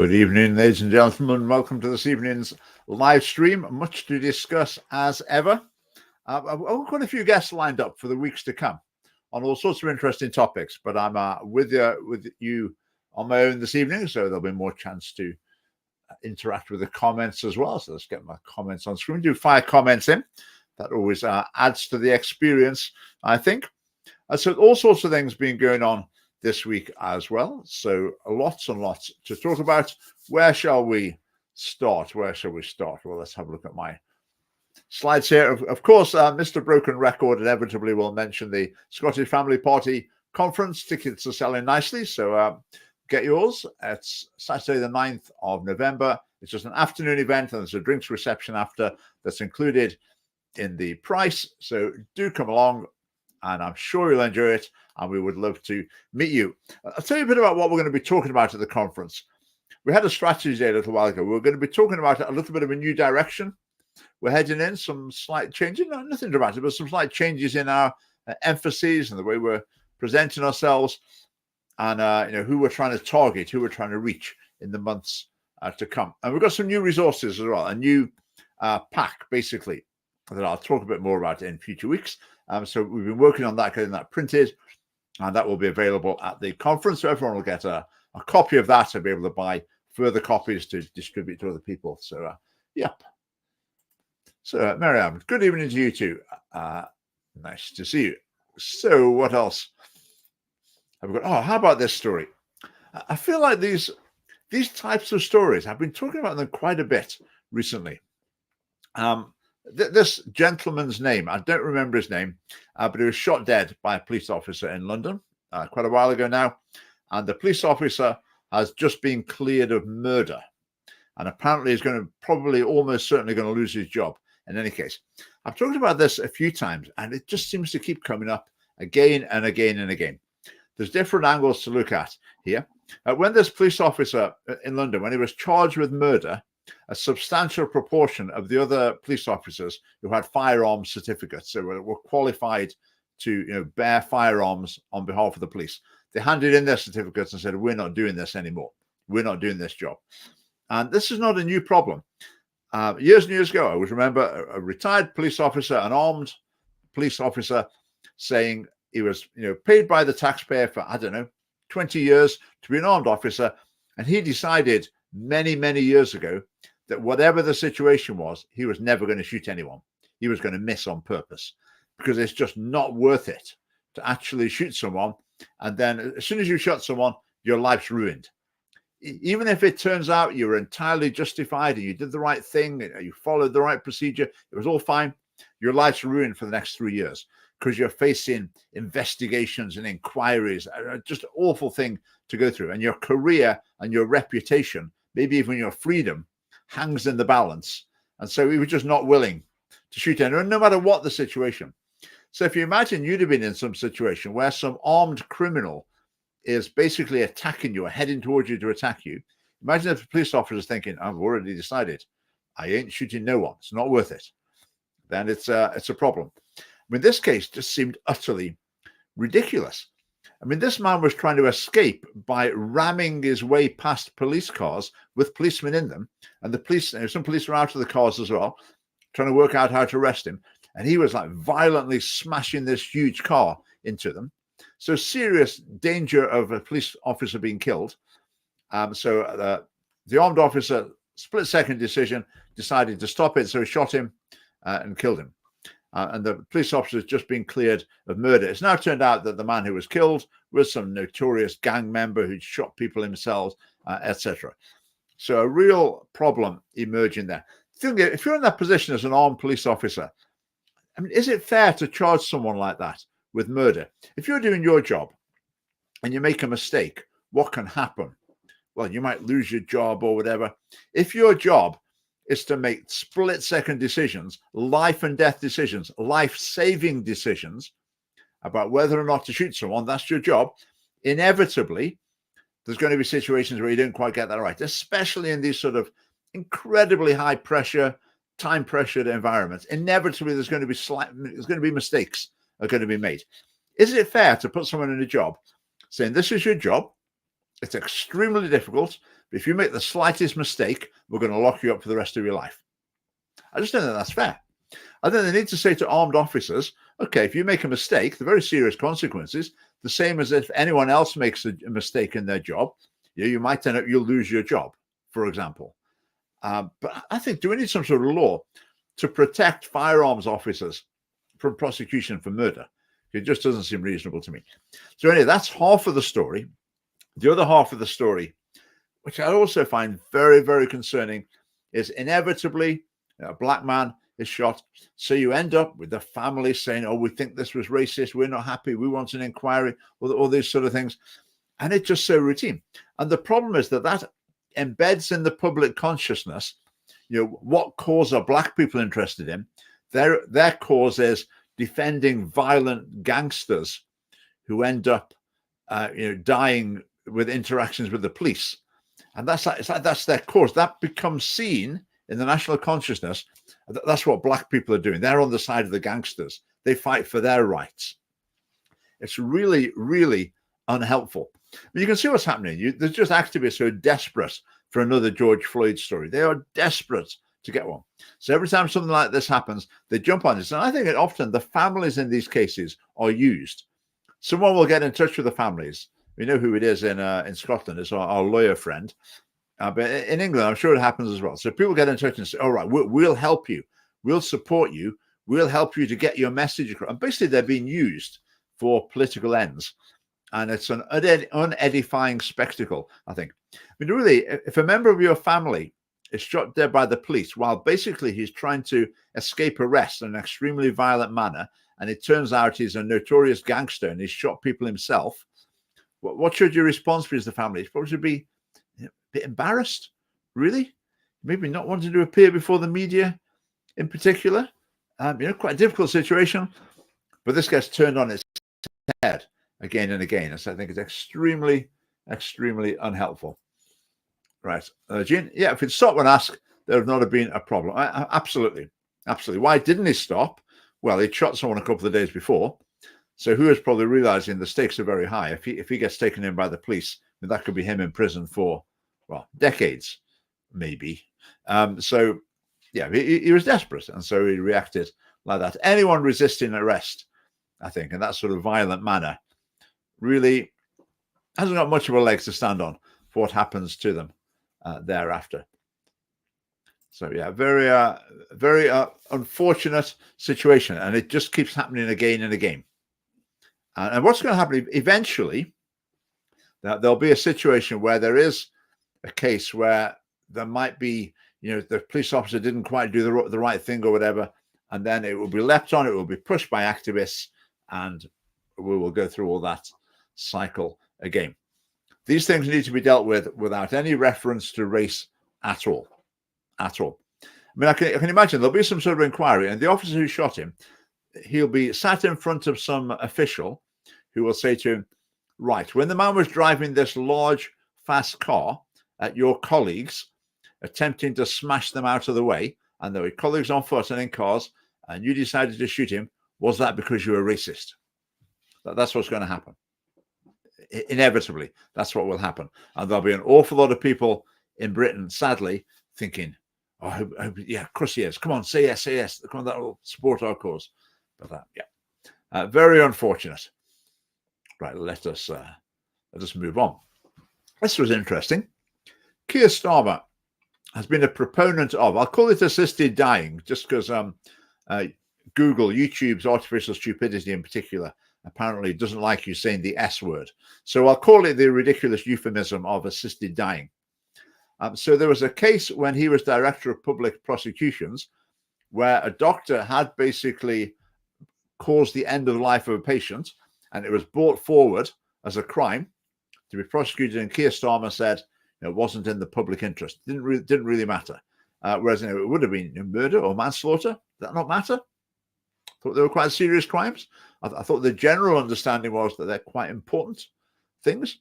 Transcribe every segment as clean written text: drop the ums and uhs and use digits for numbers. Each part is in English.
Good evening, ladies and gentlemen. Welcome to this evening's live stream. Much to discuss as ever. I've got quite a few guests lined up for the weeks to come on all sorts of interesting topics, but I'm with you on my own this evening, so there'll be more chance to interact with the comments as well. So let's get my comments on screen. Do fire comments in. That always adds to the experience, I think. So all sorts of things been going on this week as well. So lots and lots to talk about. Where shall we start? Well, let's have a look at my slides here. Of course, Mr. Broken Record inevitably will mention the Scottish Family Party Conference. Tickets are selling nicely, so get yours. It's Saturday the 9th of November. It's just an afternoon event, and there's a drinks reception after that's included in the price. So do come along, and I'm sure you'll enjoy it, and we would love to meet you. I'll tell you a bit about what we're going to be talking about at the conference. We had a strategy day a little while ago. We're going to be talking about a little bit of a new direction. We're heading in some slight changes, nothing dramatic, but some slight changes in our emphases and the way we're presenting ourselves, and who we're trying to target, who we're trying to reach in the months to come. And we've got some new resources as well, a new pack, basically, that I'll talk a bit more about in future weeks. So we've been working on that, getting that printed, and that will be available at the conference. So everyone will get a copy of that and be able to buy further copies to distribute to other people. So, yep. So, Miriam, good evening to you too. Nice to see you. So, what else have we got? Oh, how about this story? I feel like these types of stories, I've been talking about them quite a bit recently. This gentleman's name, I don't remember his name, but he was shot dead by a police officer in London quite a while ago now. And the police officer has just been cleared of murder. And apparently he's almost certainly going to lose his job in any case. I've talked about this a few times, and it just seems to keep coming up again and again and again. There's different angles to look at here. When this police officer in London, when he was charged with murder, a substantial proportion of the other police officers who had firearms certificates, so were qualified to bear firearms on behalf of the police, they handed in their certificates and said, we're not doing this anymore. We're not doing this job. And this is not a new problem. Years and years ago, I always remember a retired police officer, an armed police officer, saying he was paid by the taxpayer for, 20 years to be an armed officer. And he decided many, many years ago that whatever the situation was, he was never going to shoot anyone. He was going to miss on purpose, because it's just not worth it to actually shoot someone. And then as soon as you shot someone, your life's ruined. Even if it turns out you were entirely justified and you did the right thing, you followed the right procedure, it was all fine, your life's ruined for the next 3 years, because you're facing investigations and inquiries, just an awful thing to go through. And your career and your reputation, maybe even your freedom, hangs in the balance. And so we were just not willing to shoot anyone, no matter what the situation. So if you imagine you'd have been in some situation where some armed criminal is basically attacking you or heading towards you to attack you, imagine if the police officer is thinking, I've already decided I ain't shooting no one, it's not worth it. Then it's a problem. I mean, this case just seemed utterly ridiculous. I mean, this man was trying to escape by ramming his way past police cars with policemen in them. And the police, some police were out of the cars as well, trying to work out how to arrest him. And he was like violently smashing this huge car into them. So serious danger of a police officer being killed. So the armed officer, split-second decision, decided to stop it. So he shot him and killed him. And the police officer has just been cleared of murder. It's now turned out that the man who was killed was some notorious gang member who'd shot people himself, etc. So a real problem emerging there. If you're in that position as an armed police officer, I mean, is it fair to charge someone like that with murder? If you're doing your job and you make a mistake, what can happen? Well, you might lose your job or whatever. If your job is to make split-second decisions, life and death decisions, life-saving decisions about whether or not to shoot someone, that's your job. Inevitably, there's going to be situations where you don't quite get that right, especially in these sort of incredibly high pressure, time pressured environments. Inevitably, there's going to be mistakes are going to be made. Is it fair to put someone in a job saying, this is your job, It's extremely difficult, but if you make the slightest mistake, we're going to lock you up for the rest of your life. I just don't think that's fair. I think they need to say to armed officers, okay, if you make a mistake, the very serious consequences, the same as if anyone else makes a mistake in their job, you might end up, you'll lose your job, for example. But I think, do we need some sort of law to protect firearms officers from prosecution for murder? It just doesn't seem reasonable to me. So anyway, that's half of the story. The other half of the story, which I also find very, very concerning, is inevitably a black man is shot. So you end up with the family saying, oh, we think this was racist. We're not happy. We want an inquiry, all these sort of things. And it's just so routine. And the problem is that embeds in the public consciousness, what cause are black people interested in? Their cause is defending violent gangsters who end up, dying with interactions with the police. And that's their cause. That becomes seen in the national consciousness. That's what black people are doing. They're on the side of the gangsters. They fight for their rights. It's really, really unhelpful. But you can see what's happening. There's just activists who are desperate for another George Floyd story. They are desperate to get one. So every time something like this happens, they jump on this. And I think that often the families in these cases are used. Someone will get in touch with the families. We know who it is in Scotland. It's our lawyer friend. But in England, I'm sure it happens as well. So people get in touch and say, all right, we'll help you. We'll support you. We'll help you to get your message across. And basically, they're being used for political ends. And it's an unedifying spectacle, I think. I mean, really, if a member of your family is shot dead by the police while basically he's trying to escape arrest in an extremely violent manner, and it turns out he's a notorious gangster and he's shot people himself, what should your response be as the family? You probably should be a bit embarrassed, really. Maybe not wanting to appear before the media in particular. Quite a difficult situation. But this gets turned on its head again and again. And so I think it's extremely, extremely unhelpful. Right. Jean, yeah, if he'd stop and ask, there would not have been a problem. Absolutely. Absolutely. Why didn't he stop? Well, he'd shot someone a couple of days before. So who is probably realizing the stakes are very high. If he gets taken in by the police, I mean, that could be him in prison for, well, decades, maybe. So, yeah, he was desperate. And so he reacted like that. Anyone resisting arrest, I think, in that sort of violent manner, really hasn't got much of a leg to stand on for what happens to them thereafter. So, yeah, very, very unfortunate situation. And it just keeps happening again and again. And what's going to happen eventually, there'll be a situation where there is a case where there might be, the police officer didn't quite do the right thing or whatever, and then it will be leapt on, it will be pushed by activists, and we will go through all that cycle again. These things need to be dealt with without any reference to race at all. At all. I mean, I can imagine there'll be some sort of inquiry, and the officer who shot him, he'll be sat in front of some official who will say to him, right, when the man was driving this large, fast car at your colleagues, attempting to smash them out of the way, and there were colleagues on foot and in cars, and you decided to shoot him, was that because you were racist? That's what's going to happen. Inevitably, that's what will happen. And there'll be an awful lot of people in Britain, sadly, thinking, oh, yeah, of course he is. Come on, say yes, say yes. Come on, that will support our cause. But yeah, very unfortunate. Right, let us move on. This was interesting. Keir Starmer has been a proponent of, I'll call it assisted dying, just because Google, YouTube's artificial stupidity in particular, apparently doesn't like you saying the S word. So I'll call it the ridiculous euphemism of assisted dying. So there was a case when he was Director of Public Prosecutions where a doctor had basically caused the end of life of a patient, and it was brought forward as a crime to be prosecuted, and Keir Starmer said it wasn't in the public interest. Didn't really matter. Whereas it would have been murder or manslaughter. Did that not matter? Thought they were quite serious crimes. I thought the general understanding was that they're quite important things,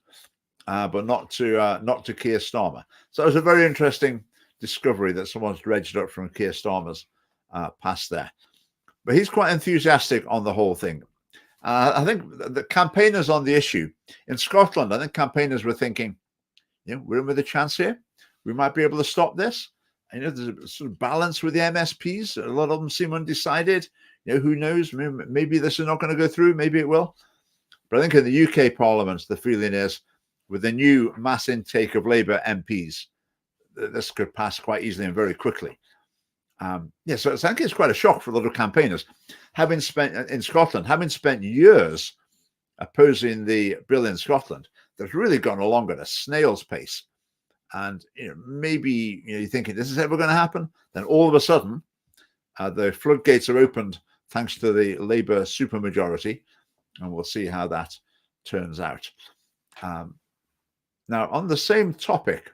but not to Keir Starmer. So it was a very interesting discovery that someone's dredged up from Keir Starmer's past there. But he's quite enthusiastic on the whole thing. I think the campaigners on the issue in Scotland, I think campaigners were thinking, we're in with a chance here. We might be able to stop this. And, there's a sort of balance with the MSPs. A lot of them seem undecided. Who knows? Maybe this is not going to go through. Maybe it will. But I think in the UK Parliament, the feeling is with the new mass intake of Labour MPs, this could pass quite easily and very quickly. So I think it's quite a shock for a lot of campaigners. Having spent years opposing the bill in Scotland, that's really gone along at a snail's pace. And maybe you're thinking this is ever going to happen. Then all of a sudden, the floodgates are opened thanks to the Labour supermajority, and we'll see how that turns out. Now, on the same topic,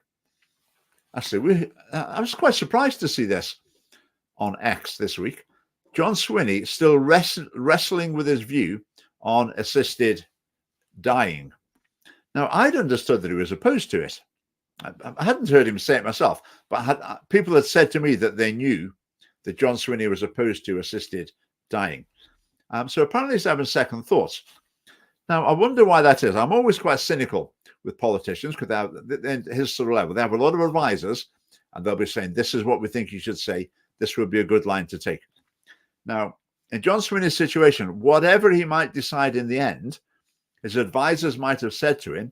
actually, I was quite surprised to see this on X this week. John Swinney still wrestling with his view on assisted dying. Now, I'd understood that he was opposed to it. I hadn't heard him say it myself, but people had said to me that they knew that John Swinney was opposed to assisted dying. So apparently he's having second thoughts. Now, I wonder why that is. I'm always quite cynical with politicians because at his sort of level, they have a lot of advisors and they'll be saying, this is what we think you should say. This would be a good line to take. Now, in John Swinney's situation, whatever he might decide in the end, his advisors might have said to him,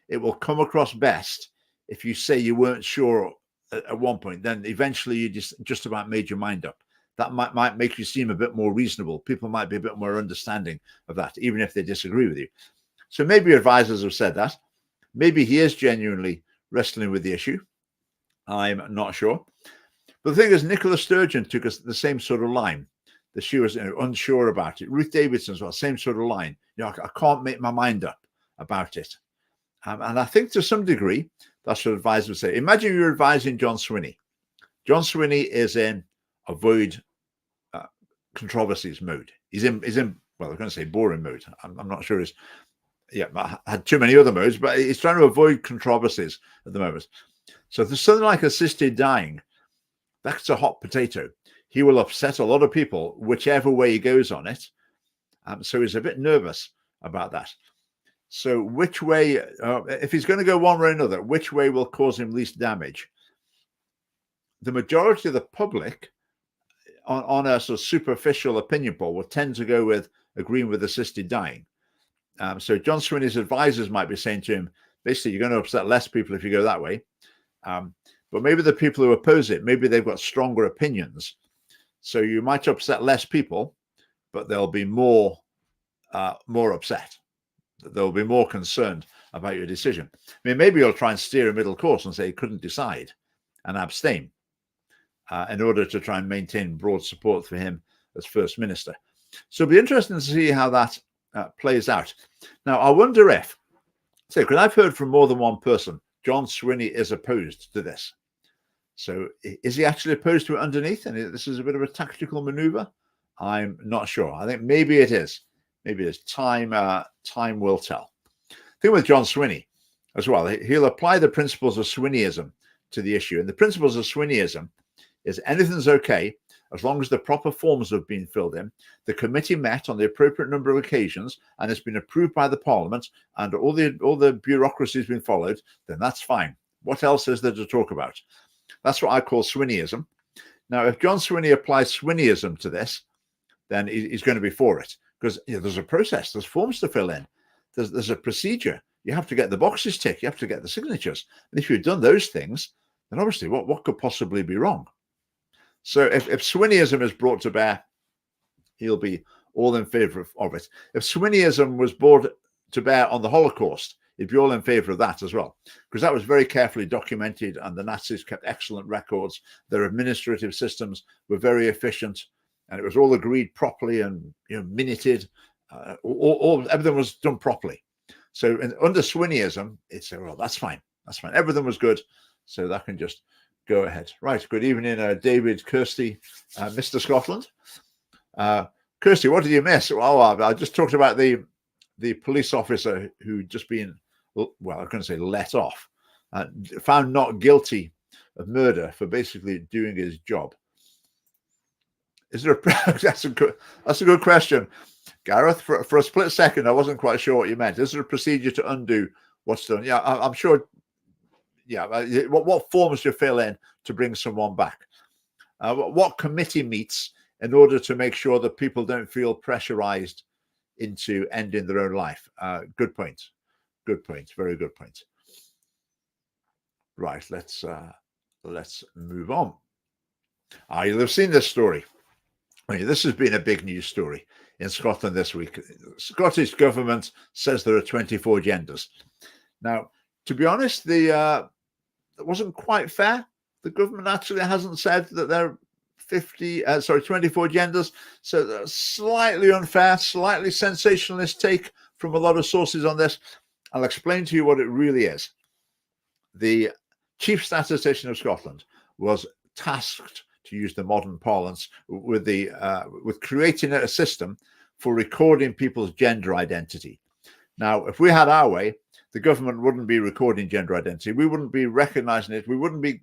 it will come across best if you say you weren't sure at one point, then eventually you just about made your mind up. That might make you seem a bit more reasonable. People might be a bit more understanding of that, even if they disagree with you. So maybe your advisors have said that. Maybe he is genuinely wrestling with the issue. I'm not sure. But the thing is, Nicola Sturgeon took us the same sort of line, that she was unsure about it. Ruth Davidson as well, same sort of line. I can't make my mind up about it. And I think to some degree, that's what advisors would say. Imagine you're advising John Swinney. John Swinney is in avoid controversies mode. He's in well, I'm going to say boring mode. I'm not sure I had too many other modes, but he's trying to avoid controversies at the moment. So if there's something like assisted dying, that's a hot potato. He will upset a lot of people, whichever way he goes on it. So he's a bit nervous about that. So which way, if he's going to go one way or another, which way will cause him least damage? The majority of the public on a sort of superficial opinion poll will tend to go with agreeing with assisted dying. So John Swinney's advisors might be saying to him, basically, you're going to upset less people if you go that way. But maybe the people who oppose it, maybe they've got stronger opinions. So you might upset less people, but they'll be more upset. They'll be more concerned about your decision. I mean, maybe you'll try and steer a middle course and say you couldn't decide and abstain in order to try and maintain broad support for him as First Minister. So it'll be interesting to see how that plays out. Now, I wonder if, because I've heard from more than one person, John Swinney is opposed to this. So is he actually opposed to it underneath? And this is a bit of a tactical maneuver? I'm not sure. I think maybe it is. Maybe it's time will tell. The thing with John Swinney as well, he'll apply the principles of Swinneyism to the issue. And the principles of Swinneyism is anything's okay as long as the proper forms have been filled in, the committee met on the appropriate number of occasions, and it's been approved by the Parliament, and all the bureaucracy has been followed, then that's fine. What else is there to talk about? That's what I call Swinneyism. Now, if John Swinney applies Swinneyism to this, then he's going to be for it. Because there's a process, there's forms to fill in, there's a procedure. You have to get the boxes ticked, you have to get the signatures. And if you've done those things, then obviously what could possibly be wrong? So if Swinneyism is brought to bear, he'll be all in favour of it. If Swinneyism was brought to bear on the Holocaust, he'd be all in favour of that as well. Because that was very carefully documented and the Nazis kept excellent records. Their administrative systems were very efficient. And it was all agreed properly and minuted. Everything was done properly. So under Swinneyism, it's well, that's fine. That's fine. Everything was good, so that can just go ahead. Right. Good evening, David Kirsty, Mr. Scotland. Kirsty, what did you miss? Well, I just talked about the police officer who just been, well, I'm going to say let off, found not guilty of murder for basically doing his job. Is there that's a good question, Gareth. For a split second, I wasn't quite sure what you meant. Is there a procedure to undo what's done? Yeah, I'm sure yeah, what forms you fill in to bring someone back. What committee meets in order to make sure that people don't feel pressurized into ending their own life. Good point. Good point. Very good point. Right, let's move on. You'll have seen this story. This has been a big news story in Scotland this week. The Scottish government says there are 24 genders. Now, to be honest, it wasn't quite fair. The government actually hasn't said that there are 24 genders. So slightly unfair, slightly sensationalist take from a lot of sources on this. I'll explain to you what it really is. The Chief Statistician of Scotland was tasked, to use the modern parlance, with creating a system for recording people's gender identity. Now, if we had our way, the government wouldn't be recording gender identity. We wouldn't be recognizing it. We wouldn't be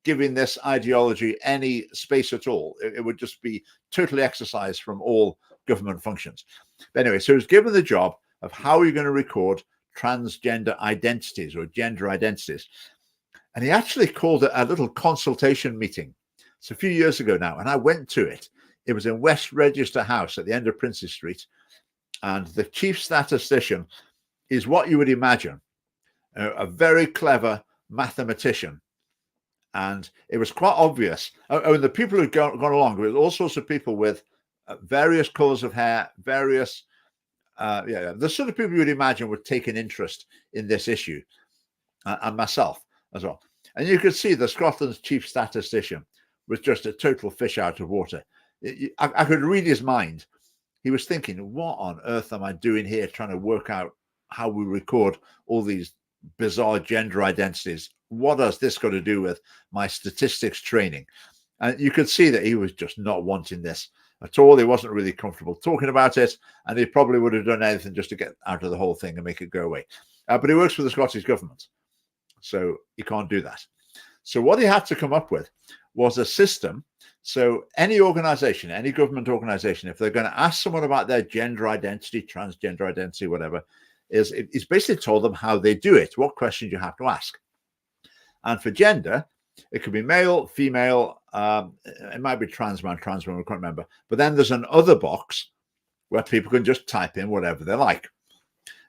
giving this ideology any space at all. It would just be totally excised from all government functions. But anyway, so he was given the job of how are you going to record transgender identities or gender identities. And he actually called it a little consultation meeting. It's a few years ago now, and I went to it. It was in West Register House at the end of Princes Street. And the chief statistician is what you would imagine, a very clever mathematician. And it was quite obvious. The people who'd gone along with all sorts of people with various colors of hair, various, the sort of people you would imagine would take an interest in this issue, and myself as well. And you could see that Scotland's chief statistician was just a total fish out of water. I could read his mind. He was thinking, what on earth am I doing here trying to work out how we record all these bizarre gender identities? What has this got to do with my statistics training? And you could see that he was just not wanting this at all. He wasn't really comfortable talking about it, and he probably would have done anything just to get out of the whole thing and make it go away. But he works for the Scottish government, so he can't do that. So what he had to come up with was a system. So any organization, any government organization, if they're going to ask someone about their gender identity, transgender identity, whatever, it's basically told them how they do it, what questions you have to ask. And for gender, it could be male, female, it might be trans man, I can't remember. But then there's an other box where people can just type in whatever they like.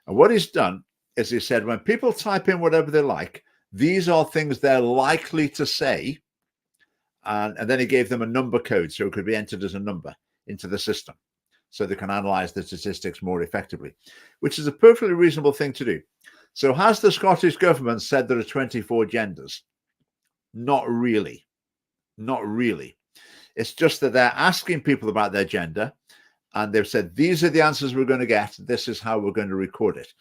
And what he's done is he said, when people type in whatever they like, these are things they're likely to say. And then he gave them a number code, so it could be entered as a number into the system, so they can analyze the statistics more effectively, which is a perfectly reasonable thing to do. So has the Scottish government said there are 24 genders? Not really. Not really. It's just that they're asking people about their gender, and they've said, these are the answers we're going to get. This is how we're going to record it.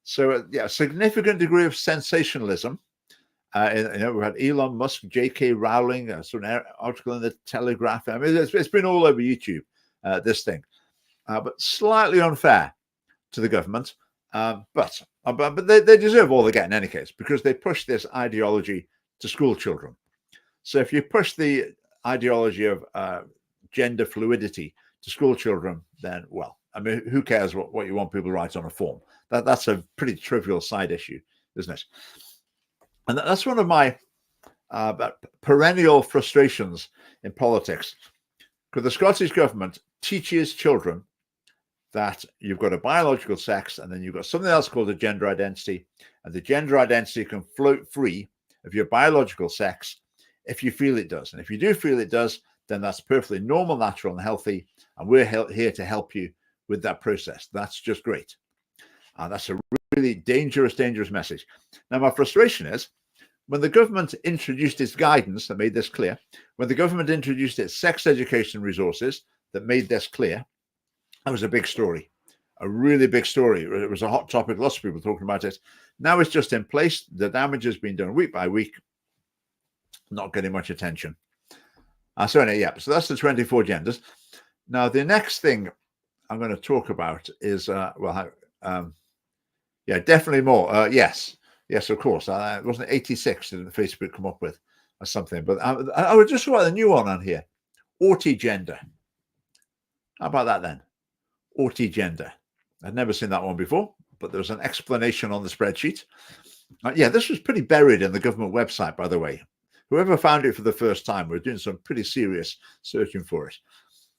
So, yeah, a significant degree of sensationalism. We had Elon Musk, J.K. Rowling, an article in the Telegraph. I mean, it's been all over YouTube, this thing, but slightly unfair to the government. But they deserve all they get in any case, because they push this ideology to school children. So if you push the ideology of gender fluidity to school children, then, well, I mean, who cares what you want people to write on a form? That's a pretty trivial side issue, isn't it? And that's one of my perennial frustrations in politics, because the Scottish government teaches children that you've got a biological sex, and then you've got something else called a gender identity, and the gender identity can float free of your biological sex if you feel it does. And if you do feel it does, then that's perfectly normal, natural, and healthy, and we're here to help you with that process. That's just great. That's a really dangerous message. Now, my frustration is, when the government introduced its guidance that made this clear, when the government introduced its sex education resources that made this clear, that was a big story, a really big story. It was a hot topic, lots of people talking about it. Now it's just in place. The damage has been done week by week, not getting much attention. So anyway, yeah, so that's the 24 genders. Now, the next thing I'm going to talk about is, definitely more. Yes, of course. It wasn't 86 that Facebook come up with or something, but I would just write a new one on here. Autigender. How about that then? Autigender. I'd never seen that one before, but there was an explanation on the spreadsheet. Yeah, this was pretty buried in the government website, by the way. Whoever found it for the first time were doing some pretty serious searching for it.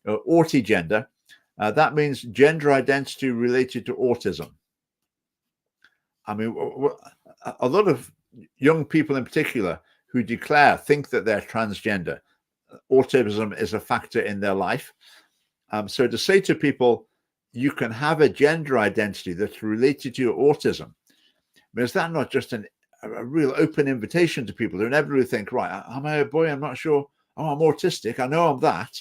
Autigender, that means gender identity related to autism. I mean, a lot of young people in particular who think that they're transgender, autism is a factor in their life. So to say to people, you can have a gender identity that's related to your autism, is that not just a real open invitation to people who inevitably think, right, am I a boy? I'm not sure. Oh, I'm autistic. I know I'm that.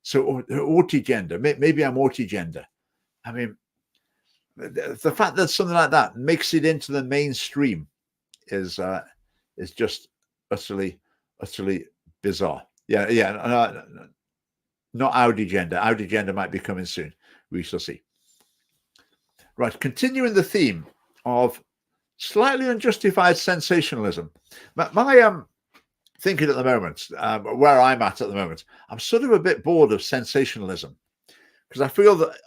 So autigender, maybe I'm autigender. I mean, the fact that something like that makes it into the mainstream is just utterly bizarre. Yeah. Not Audi gender. Audi gender might be coming soon. We shall see. Right, continuing the theme of slightly unjustified sensationalism. My thinking at the moment, where I'm at the moment, I'm sort of a bit bored of sensationalism, because I feel that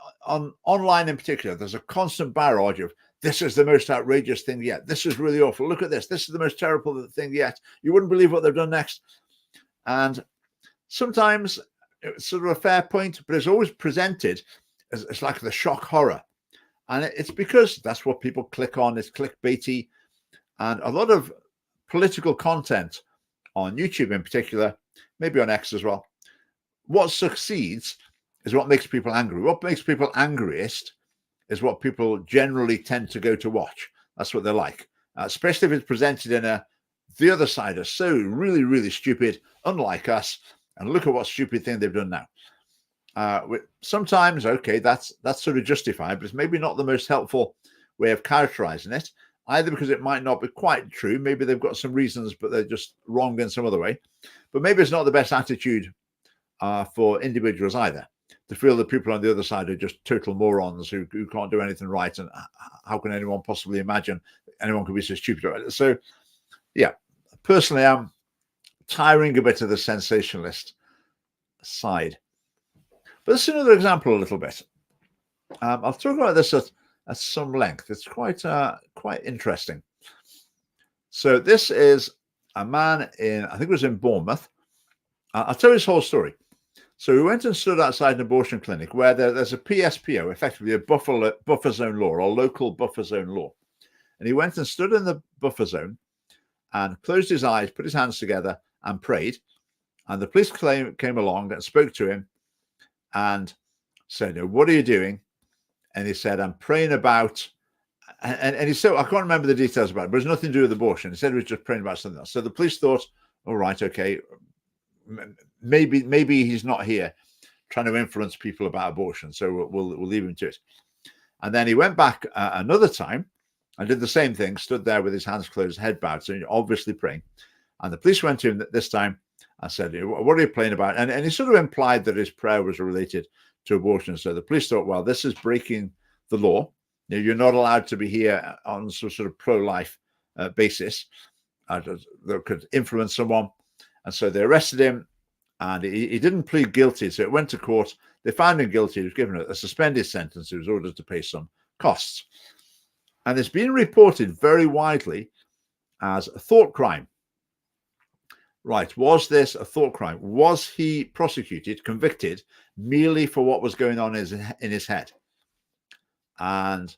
online in particular, there's a constant barrage of, this is the most outrageous thing yet. This is really awful. Look at this. This is the most terrible thing yet. You wouldn't believe what they've done next. And sometimes it's sort of a fair point, but it's always presented as it's like the shock horror. And it's because that's what people click on. It's clickbaity. And a lot of political content on YouTube in particular, maybe on X as well, what succeeds is what makes people angry. What makes people angriest is what people generally tend to go to watch. That's what they like, especially if it's presented in the other side is so really, really stupid, unlike us, and look at what stupid thing they've done now. Sometimes, okay, that's sort of justified, but it's maybe not the most helpful way of characterizing it, either because it might not be quite true. Maybe they've got some reasons, but they're just wrong in some other way. But maybe it's not the best attitude for individuals either, to feel that people on the other side are just total morons who can't do anything right. And how can anyone possibly imagine anyone could be so stupid? So, yeah, personally, I'm tiring a bit of the sensationalist side. But this is another example a little bit. I'll talk about this at some length. It's quite interesting. So this is a man in, I think it was in Bournemouth. I'll tell you his whole story. So he went and stood outside an abortion clinic where there's a PSPO, effectively a buffer zone law, or local buffer zone law. And he went and stood in the buffer zone and closed his eyes, put his hands together and prayed. And the police came along and spoke to him and said, what are you doing? And he said, I'm praying about, and he said, I can't remember the details about it, but it's nothing to do with abortion. He said he was just praying about something else. So the police thought, all right, okay, maybe he's not here trying to influence people about abortion, so we'll leave him to it. And then he went back another time and did the same thing, stood there with his hands closed, head bowed, so obviously praying. And the police went to him this time and said, what are you praying about? And he sort of implied that his prayer was related to abortion. So the police thought, well, this is breaking the law. You're not allowed to be here on some sort of pro-life basis that could influence someone. And so they arrested him, and he didn't plead guilty. So it went to court. They found him guilty. He was given a suspended sentence. He was ordered to pay some costs. And it's been reported very widely as a thought crime. Right, was this a thought crime? Was he prosecuted, convicted, merely for what was going on in his head? And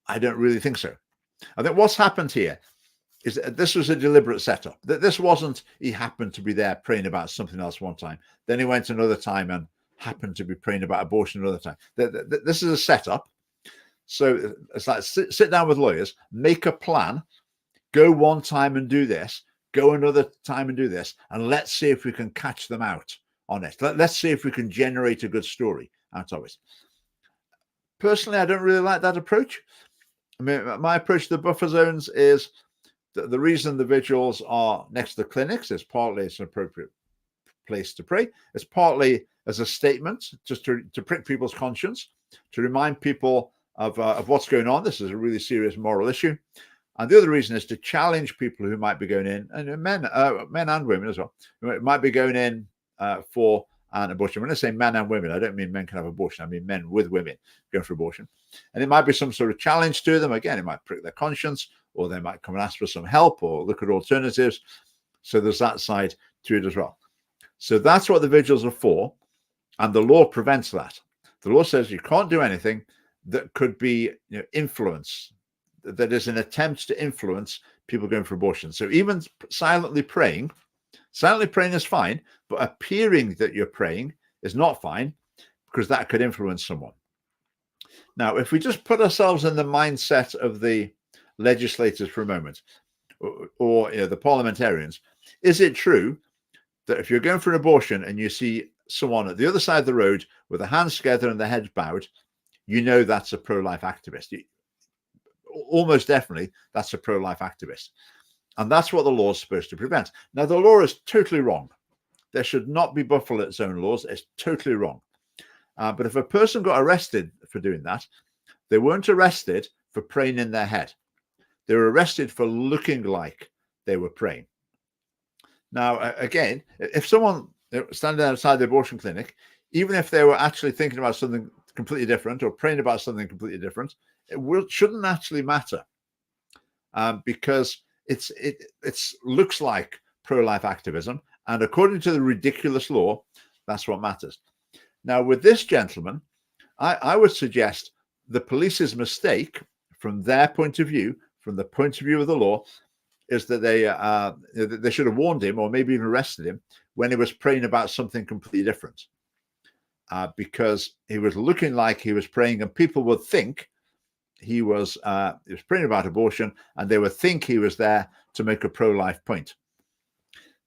I don't really think so. I think what's happened here is that this was a deliberate setup. That this wasn't, he happened to be there praying about something else one time. Then he went another time and happened to be praying about abortion another time. This is a setup. So it's like sit down with lawyers, make a plan, go one time and do this, go another time and do this, and let's see if we can catch them out on it. Let's see if we can generate a good story out of it. Personally, I don't really like that approach. I mean, my approach to the buffer zones is that the reason the vigils are next to the clinics is partly it's an appropriate place to pray. It's partly as a statement, just to prick people's conscience, to remind people of what's going on. This is a really serious moral issue. And the other reason is to challenge people who might be going in, and men and women as well, who might be going in for an abortion. When I say men and women, I don't mean men can have abortion. I mean men with women going for abortion. And it might be some sort of challenge to them. Again, it might prick their conscience, or they might come and ask for some help or look at alternatives. So there's that side to it as well. So that's what the vigils are for. And the law prevents that. The law says you can't do anything that could be influence, that is an attempt to influence people going for abortion. So even silently praying is fine, but appearing that you're praying is not fine, because that could influence someone. Now, if we just put ourselves in the mindset of the legislators for a moment, or the parliamentarians, is it true that if you're going for an abortion and you see someone at the other side of the road with their hands together and their heads bowed, you know that's a pro-life activist? Almost definitely that's a pro-life activist. And that's what the law is supposed to prevent. Now, the law is totally wrong. There should not be Buffalo its own laws. It's totally wrong. But if a person got arrested for doing that, they weren't arrested for praying in their head. They were arrested for looking like they were praying. Now, again, if someone standing outside the abortion clinic, even if they were actually thinking about something completely different or praying about something completely different, it shouldn't actually matter, because it looks like pro-life activism, and according to the ridiculous law, that's what matters. Now, with this gentleman, I would suggest the police's mistake, from their point of view, from the point of view of the law, is that they should have warned him, or maybe even arrested him, when he was praying about something completely different, because he was looking like he was praying, and people would think he was praying about abortion, and they would think he was there to make a pro-life point.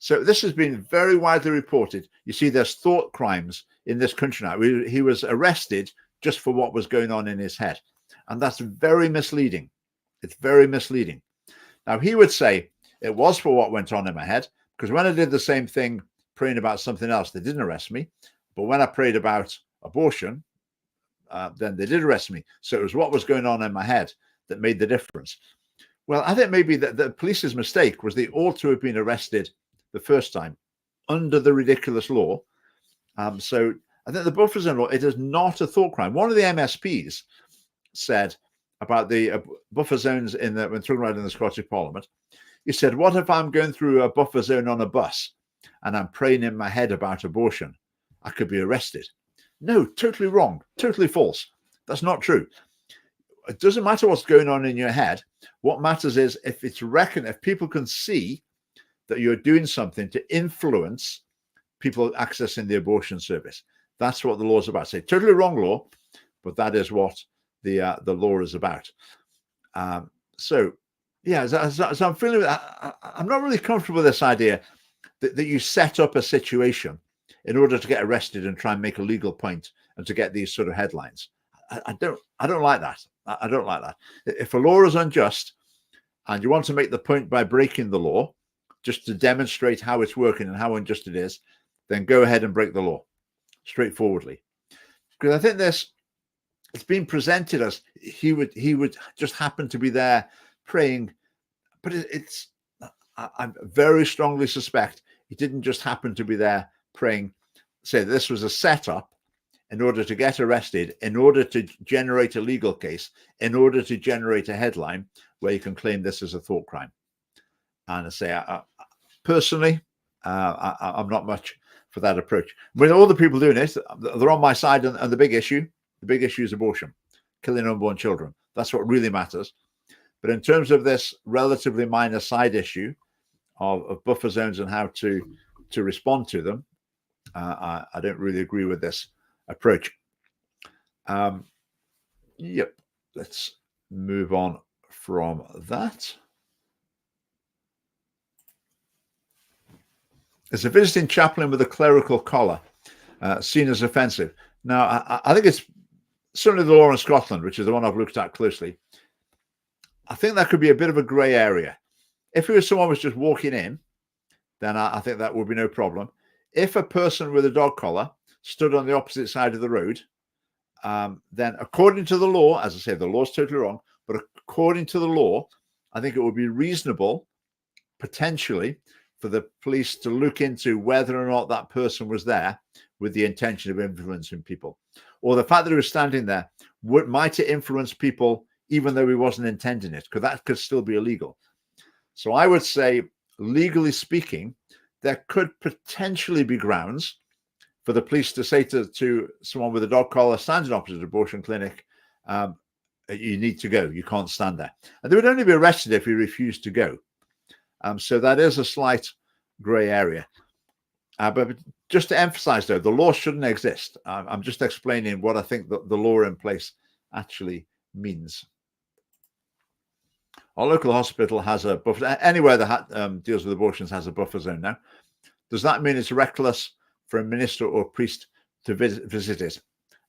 So this has been very widely reported. You see, there's thought crimes in this country now. He was arrested just for what was going on in his head, and that's very misleading. It's very misleading. Now, he would say it was for what went on in my head, because when I did the same thing praying about something else, they didn't arrest me. But when I prayed about abortion, then they did arrest me. So it was what was going on in my head that made the difference. Well, I think maybe that the police's mistake was they ought to have been arrested the first time under the ridiculous law. So I think the buffer zone law, it is not a thought crime. One of the MSPs said about the buffer zones when talking about in the Scottish Parliament, he said, what if I'm going through a buffer zone on a bus and I'm praying in my head about abortion? I could be arrested. No, totally wrong, totally false. That's not true. It doesn't matter what's going on in your head. What matters is if people can see that you're doing something to influence people accessing the abortion service. That's what the law is about. Say totally wrong law, but that is what the law is about. So yeah, as I'm feeling, I'm not really comfortable with this idea that you set up a situation in order to get arrested and try and make a legal point and to get these sort of headlines. I don't like that. I don't like that. If a law is unjust and you want to make the point by breaking the law, just to demonstrate how it's working and how unjust it is, then go ahead and break the law straightforwardly. Because I think it's been presented as he would just happen to be there praying, but I very strongly suspect he didn't just happen to be there praying. Say this was a setup in order to get arrested, in order to generate a legal case, in order to generate a headline where you can claim this as a thought crime. And I say, personally, I'm not much for that approach. When all the people doing it, they're on my side, and the big issue is abortion, killing unborn children. That's what really matters. But in terms of this relatively minor side issue of buffer zones and how to respond to them, I don't really agree with this approach. Yep, let's move on from that. There's a visiting chaplain with a clerical collar, seen as offensive. Now, I think it's certainly the law in Scotland, which is the one I've looked at closely. I think that could be a bit of a grey area. If it was someone was just walking in, then I think that would be no problem. If a person with a dog collar stood on the opposite side of the road, then according to the law, as I say, the law's totally wrong, but according to the law, I think it would be reasonable, potentially, for the police to look into whether or not that person was there with the intention of influencing people, or the fact that he was standing there might it influence people even though he wasn't intending it, because that could still be illegal. So I would say, legally speaking, there could potentially be grounds for the police to say to someone with a dog collar standing opposite an abortion clinic, you need to go, you can't stand there. And they would only be arrested if he refused to go. So that is a slight grey area. But just to emphasize, though, the law shouldn't exist. I'm just explaining what I think the law in place actually means. Our local hospital has a buffer. Anywhere that deals with abortions has a buffer zone now. Does that mean it's reckless for a minister or priest to visit it?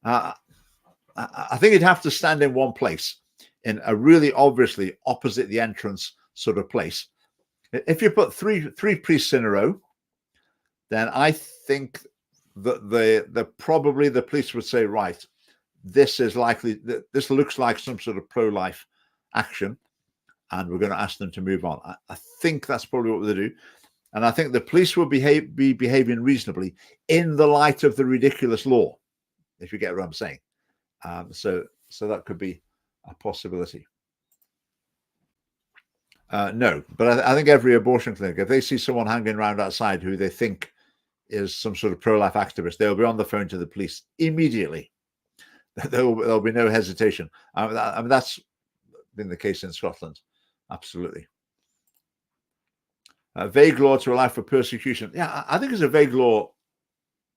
I think you'd have to stand in one place, in a really obviously opposite the entrance sort of place. If you put three priests in a row, then I think that probably the police would say, right, this is likely, this looks like some sort of pro-life action, and we're going to ask them to move on. I think that's probably what they do. And I think the police will be behaving reasonably in the light of the ridiculous law, if you get what I'm saying. So that could be a possibility. No, but I think every abortion clinic, if they see someone hanging around outside who they think is some sort of pro-life activist, they'll be on the phone to the police immediately. There'll be no hesitation. I mean, that's been the case in Scotland. Absolutely. A vague law to allow for persecution. Yeah, I think it's a vague law.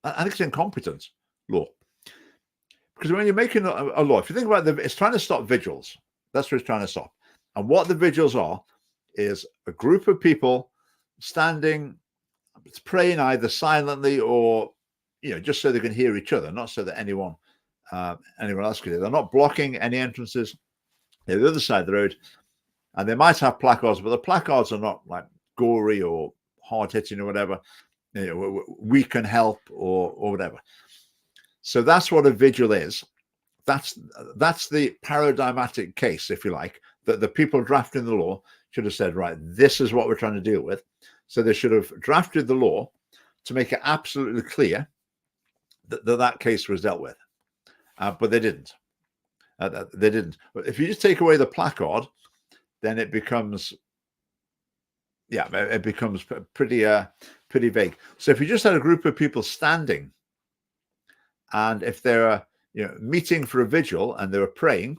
I think it's incompetent law. Because when you're making a law, if you think about it's trying to stop vigils. That's what it's trying to stop. And what the vigils are is a group of people standing, praying either silently or, just so they can hear each other, not so that anyone else can hear. They're not blocking any entrances. They're the other side of the road, and they might have placards, but the placards are not like gory or hard hitting or whatever. We can help or whatever. So that's what a vigil is. That's the paradigmatic case, if you like, that the people drafting the law should have said, right, this is what we're trying to deal with. So they should have drafted the law to make it absolutely clear that case was dealt with. But they didn't. They didn't. But if you just take away the placard, then it becomes, pretty vague. So if you just had a group of people standing, and if they're meeting for a vigil and they were praying,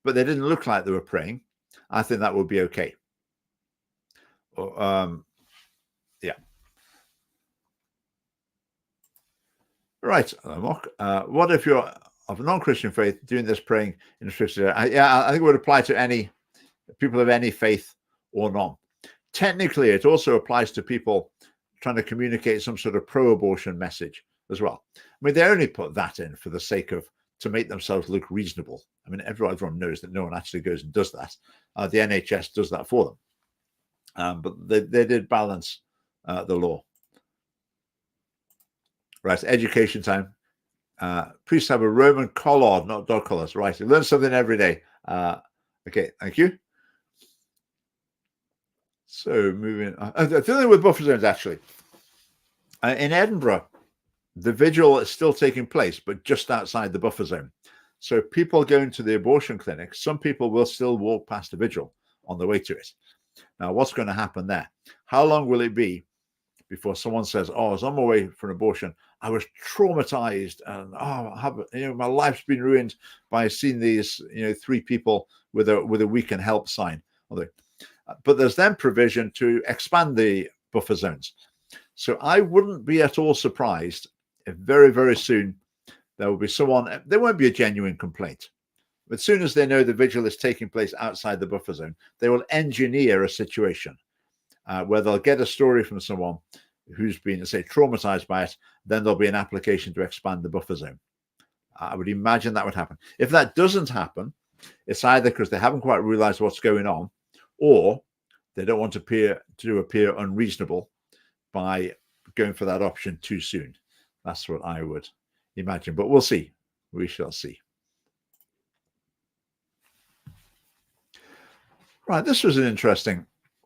but they didn't look like they were praying, I think that would be okay. Right, Mark. What if you're of a non-Christian faith doing this praying in the scripture? I think it would apply to any people of any faith or none. Technically, it also applies to people trying to communicate some sort of pro-abortion message as well. I mean, they only put that in for the sake of, to make themselves look reasonable. I mean, everyone knows that no one actually goes and does that. The NHS does that for them. But they did balance the law. Right, education time. Priests have a Roman collard, not dog collars. Right, you learn something every day. Okay, thank you. So moving on. Dealing with buffer zones, actually. In Edinburgh, the vigil is still taking place, but just outside the buffer zone. So people going to the abortion clinic, some people will still walk past the vigil on the way to it. Now, what's going to happen there? How long will it be before someone says, "Oh, as I'm away for an abortion, I was traumatized, and my life's been ruined by seeing these, 3 people with a we can help sign." But there's then provision to expand the buffer zones. So I wouldn't be at all surprised if very, very soon there will be someone. There won't be a genuine complaint. But as soon as they know the vigil is taking place outside the buffer zone, they will engineer a situation where they'll get a story from someone who's been, say, traumatized by it. Then there'll be an application to expand the buffer zone. I would imagine that would happen. If that doesn't happen, it's either because they haven't quite realized what's going on, or they don't want to appear unreasonable by going for that option too soon. That's what I would imagine. But we'll see. We shall see. Right, this was an interesting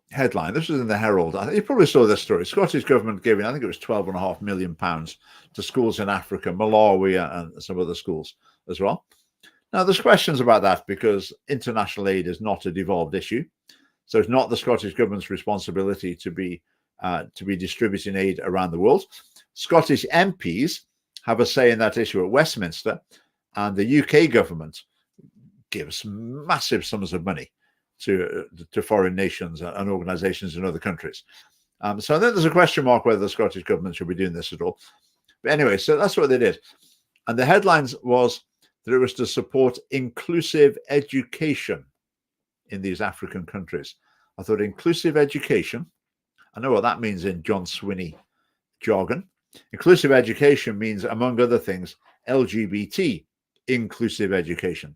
headline. This was in the Herald. You probably saw this story. Scottish government giving, I think it was £12.5 million to schools in Africa, Malawi, and some other schools as well. Now, there's questions about that because international aid is not a devolved issue. So it's not the Scottish Government's responsibility to be distributing aid around the world. Scottish MPs have a say in that issue at Westminster, and the UK government gives massive sums of money to foreign nations and organisations in other countries. So I think there's a question mark whether the Scottish Government should be doing this at all. But anyway, so that's what they did. And the headlines was that it was to support inclusive education in these African countries. I thought inclusive education, I know what that means in John Swinney jargon. Inclusive education means, among other things, LGBT inclusive education.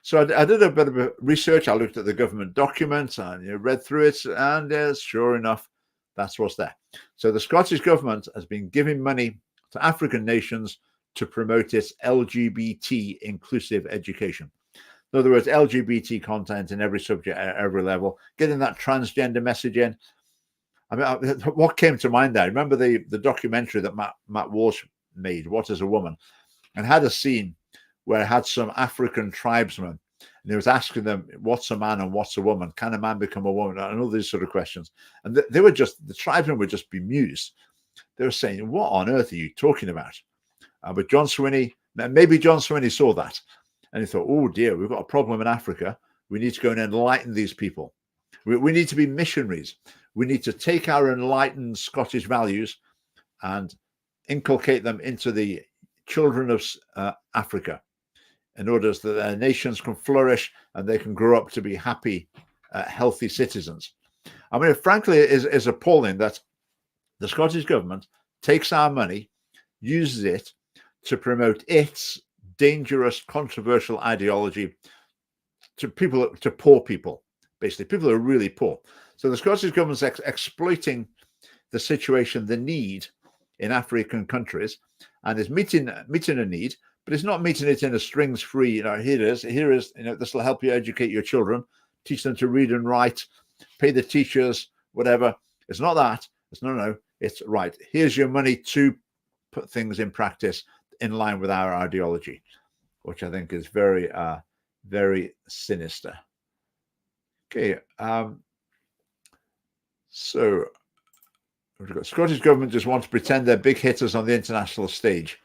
So I did a bit of research. I looked at the government document and read through it, and sure enough, that's what's there. So the Scottish Government has been giving money to African nations to promote its LGBT inclusive education. In other words, LGBT content in every subject at every level, getting that transgender message in. I mean, what came to mind there? Remember the documentary that Matt Walsh made, What is a Woman? And had a scene where it had some African tribesmen, and he was asking them, what's a man and what's a woman? Can a man become a woman? And all these sort of questions. And they were just, the tribesmen were just bemused. They were saying, what on earth are you talking about? But John Swinney, maybe John Swinney saw that. And he thought, oh dear, we've got a problem in Africa. We need to go and enlighten these people. We need to be missionaries. We need to take our enlightened Scottish values and inculcate them into the children of Africa in order that their nations can flourish and they can grow up to be happy, healthy citizens. I mean, frankly, it is appalling that the Scottish Government takes our money, uses it to promote its dangerous, controversial ideology to people, to poor people, basically, people who are really poor. So the Scottish Government's exploiting the situation, the need in African countries, and is meeting a need, but it's not meeting it in a strings-free, here is, this will help you educate your children, teach them to read and write, pay the teachers, whatever. It's not that. It's no. It's right. Here's your money to put things in practice in line with our ideology, which I think is very, very sinister. Okay. So we've got Scottish Government just want to pretend they're big hitters on the international stage.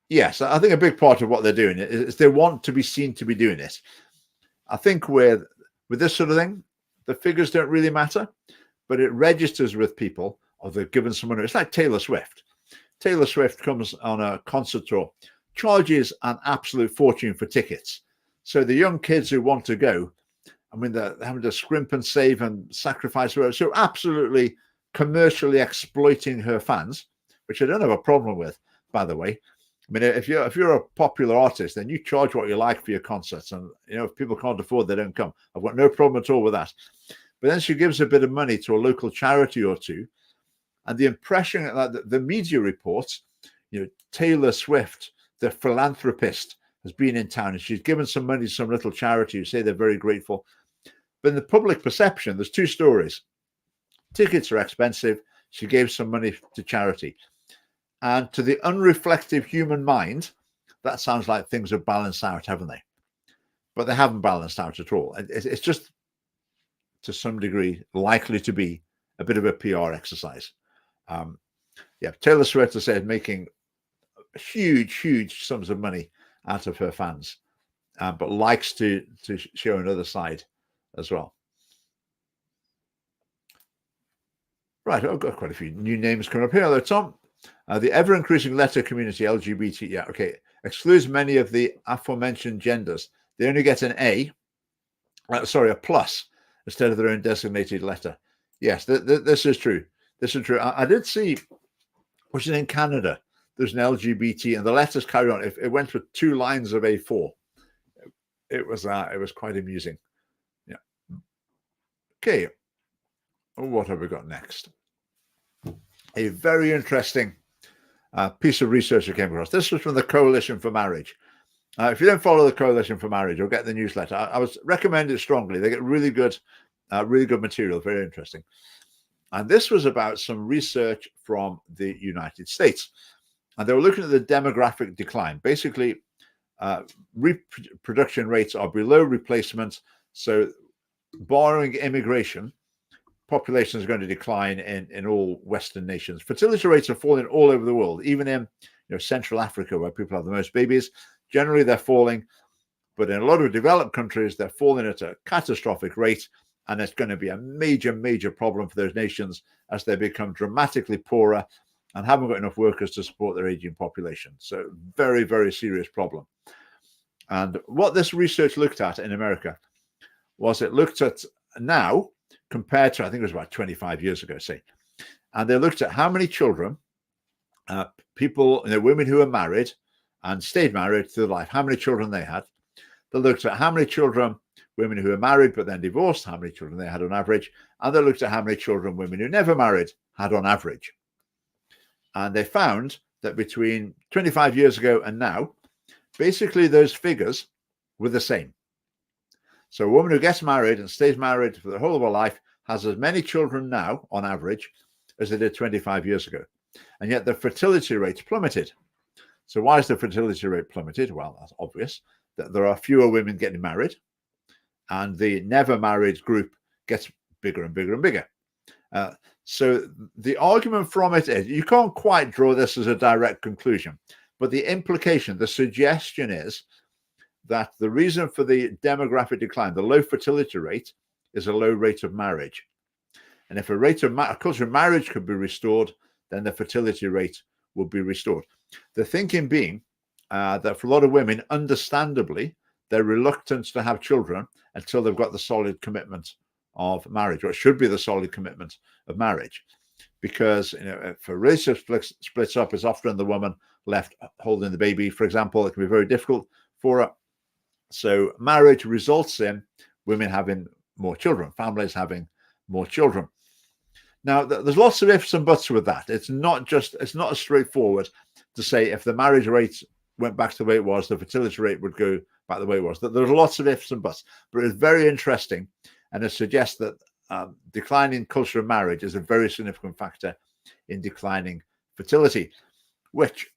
Yes, I think a big part of what they're doing is they want to be seen to be doing it. I think with this sort of thing, the figures don't really matter, but it registers with people, or they're given some money. It's like Taylor Swift. Taylor Swift comes on a concert tour, charges an absolute fortune for tickets. So the young kids who want to go, I mean, they're having to scrimp and save and sacrifice. So absolutely commercially exploiting her fans, which I don't have a problem with, by the way. I mean, if you're a popular artist, then you charge what you like for your concerts, and if people can't afford, they don't come. I've got no problem at all with that. But then she gives a bit of money to a local charity or two, and the impression that the media reports, Taylor Swift, the philanthropist, has been in town and she's given some money to some little charity who say they're very grateful. But in the public perception, there's two stories. Tickets are expensive. She gave some money to charity. And to the unreflective human mind, that sounds like things have balanced out, haven't they? But they haven't balanced out at all. It's just, to some degree, likely to be a bit of a PR exercise. Taylor Swift has said making huge sums of money out of her fans, but likes to show another side as well. Right, I've got quite a few new names coming up here. Hello, Tom. The ever-increasing letter community, LGBT, excludes many of the aforementioned genders. They only get an A, a plus, instead of their own designated letter. Yes, this is true. This is true. I did see, which is in Canada, there's an LGBT, and the letters carry on. If it went with 2 lines of A4, it was quite amusing. Yeah. Okay. What have we got next? A very interesting piece of research I came across. This was from the Coalition for Marriage. If you don't follow the Coalition for Marriage, you'll get the newsletter. I would recommend it strongly. They get really good material, very interesting. And this was about some research from the United States. And they were looking at the demographic decline. Basically, reproduction rates are below replacement. So barring immigration, population is going to decline in all Western nations. Fertility rates are falling all over the world, even in Central Africa, where people have the most babies. Generally, they're falling, but in a lot of developed countries, they're falling at a catastrophic rate, and it's going to be a major, major problem for those nations as they become dramatically poorer and haven't got enough workers to support their aging population. So very, very serious problem. And what this research looked at in America was it looked at now compared to, I think it was about 25 years ago, say, and they looked at how many children people, women who are married and stayed married through life, how many children they had. They looked at how many children women who are married but then divorced, how many children they had on average, and they looked at how many children women who never married had on average. And they found that between 25 years ago and now, basically those figures were the same. So a woman who gets married and stays married for the whole of her life has as many children now, on average, as they did 25 years ago. And yet the fertility rate plummeted. So why is the fertility rate plummeted? Well, that's obvious. That there are fewer women getting married, and the never married group gets bigger and bigger and bigger. So the argument from it is, you can't quite draw this as a direct conclusion, but the implication, the suggestion is that the reason for the demographic decline, the low fertility rate, is a low rate of marriage. And if a culture of marriage could be restored, then the fertility rate would be restored. The thinking being that for a lot of women, understandably, they're reluctant to have children until they've got the solid commitment of marriage, or it should be the solid commitment of marriage. Because if a relationship splits up, it's often the woman left holding the baby, for example. It can be very difficult for her. So marriage results in women having more children, families having more children. Now, there's lots of ifs and buts with that. It's not as straightforward to say if the marriage rate went back to the way it was, the fertility rate would go back the way it was. There's lots of ifs and buts, but it's very interesting, and it suggests that declining culture of marriage is a very significant factor in declining fertility, which,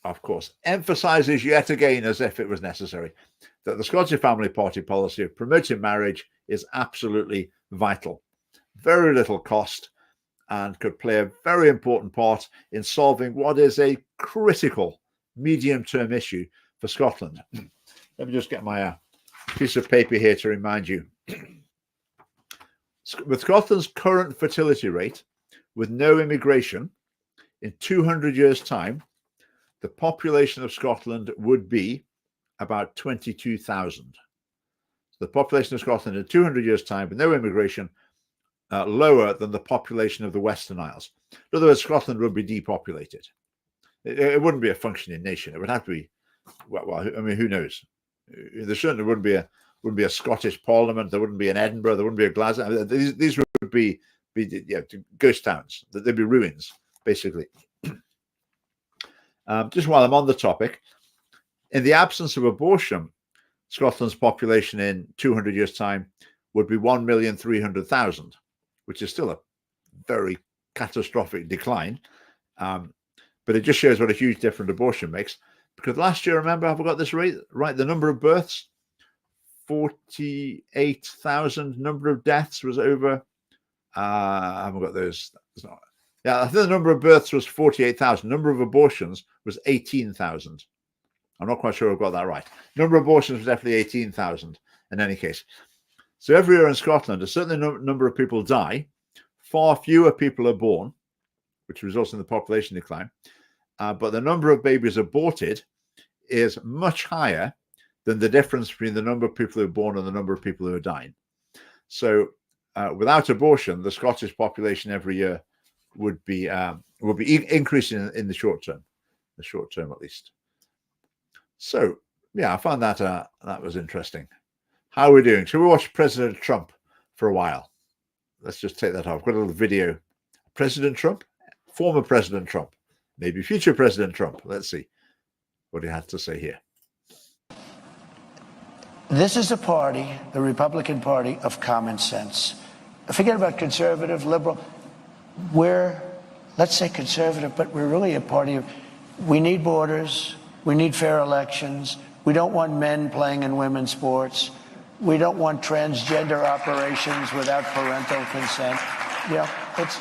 of course, emphasizes yet again, as if it was necessary, that the Scottish Family Party policy of promoting marriage is absolutely vital. Very little cost, and could play a very important part in solving what is a critical medium-term issue for Scotland. Let me just get my piece of paper here to remind you. With Scotland's current fertility rate, with no immigration, in 200 years' time, the population of Scotland would be about 22,000. The population of Scotland in 200 years' time, with no immigration, lower than the population of the Western Isles. In other words, Scotland would be depopulated. It wouldn't be a functioning nation. It would have to be, well, I mean, who knows? There certainly wouldn't be a Scottish Parliament. There wouldn't be an Edinburgh. There wouldn't be a Glasgow. These would be ghost towns. They'd be ruins, basically. Just while I'm on the topic, in the absence of abortion, Scotland's population in 200 years' time would be 1,300,000, which is still a very catastrophic decline. But it just shows what a huge difference abortion makes. Because last year, remember, have I got this right? The number of births, 48,000. Number of deaths was over. I haven't got those. Yeah, I think the number of births was 48,000. Number of abortions was 18,000. I'm not quite sure I've got that right. Number of abortions was definitely 18,000 in any case. So every year in Scotland, a certain number of people die. Far fewer people are born, which results in the population decline. But the number of babies aborted is much higher than the difference between the number of people who are born and the number of people who are dying. So without abortion, the Scottish population every year would be increasing in the short term at least. So yeah, I found that that was interesting. How are we doing? Shall we watch President Trump for a while? Let's just take that off. I've got a little video. President Trump, former President Trump, maybe future President Trump. Let's see what he had to say here. This is a party, the Republican Party, of common sense. Forget about conservative, liberal. We're, let's say conservative, but we're really a party of, we need borders, we need fair elections, We don't want men playing in women's sports. We don't want transgender operations without parental consent. You know,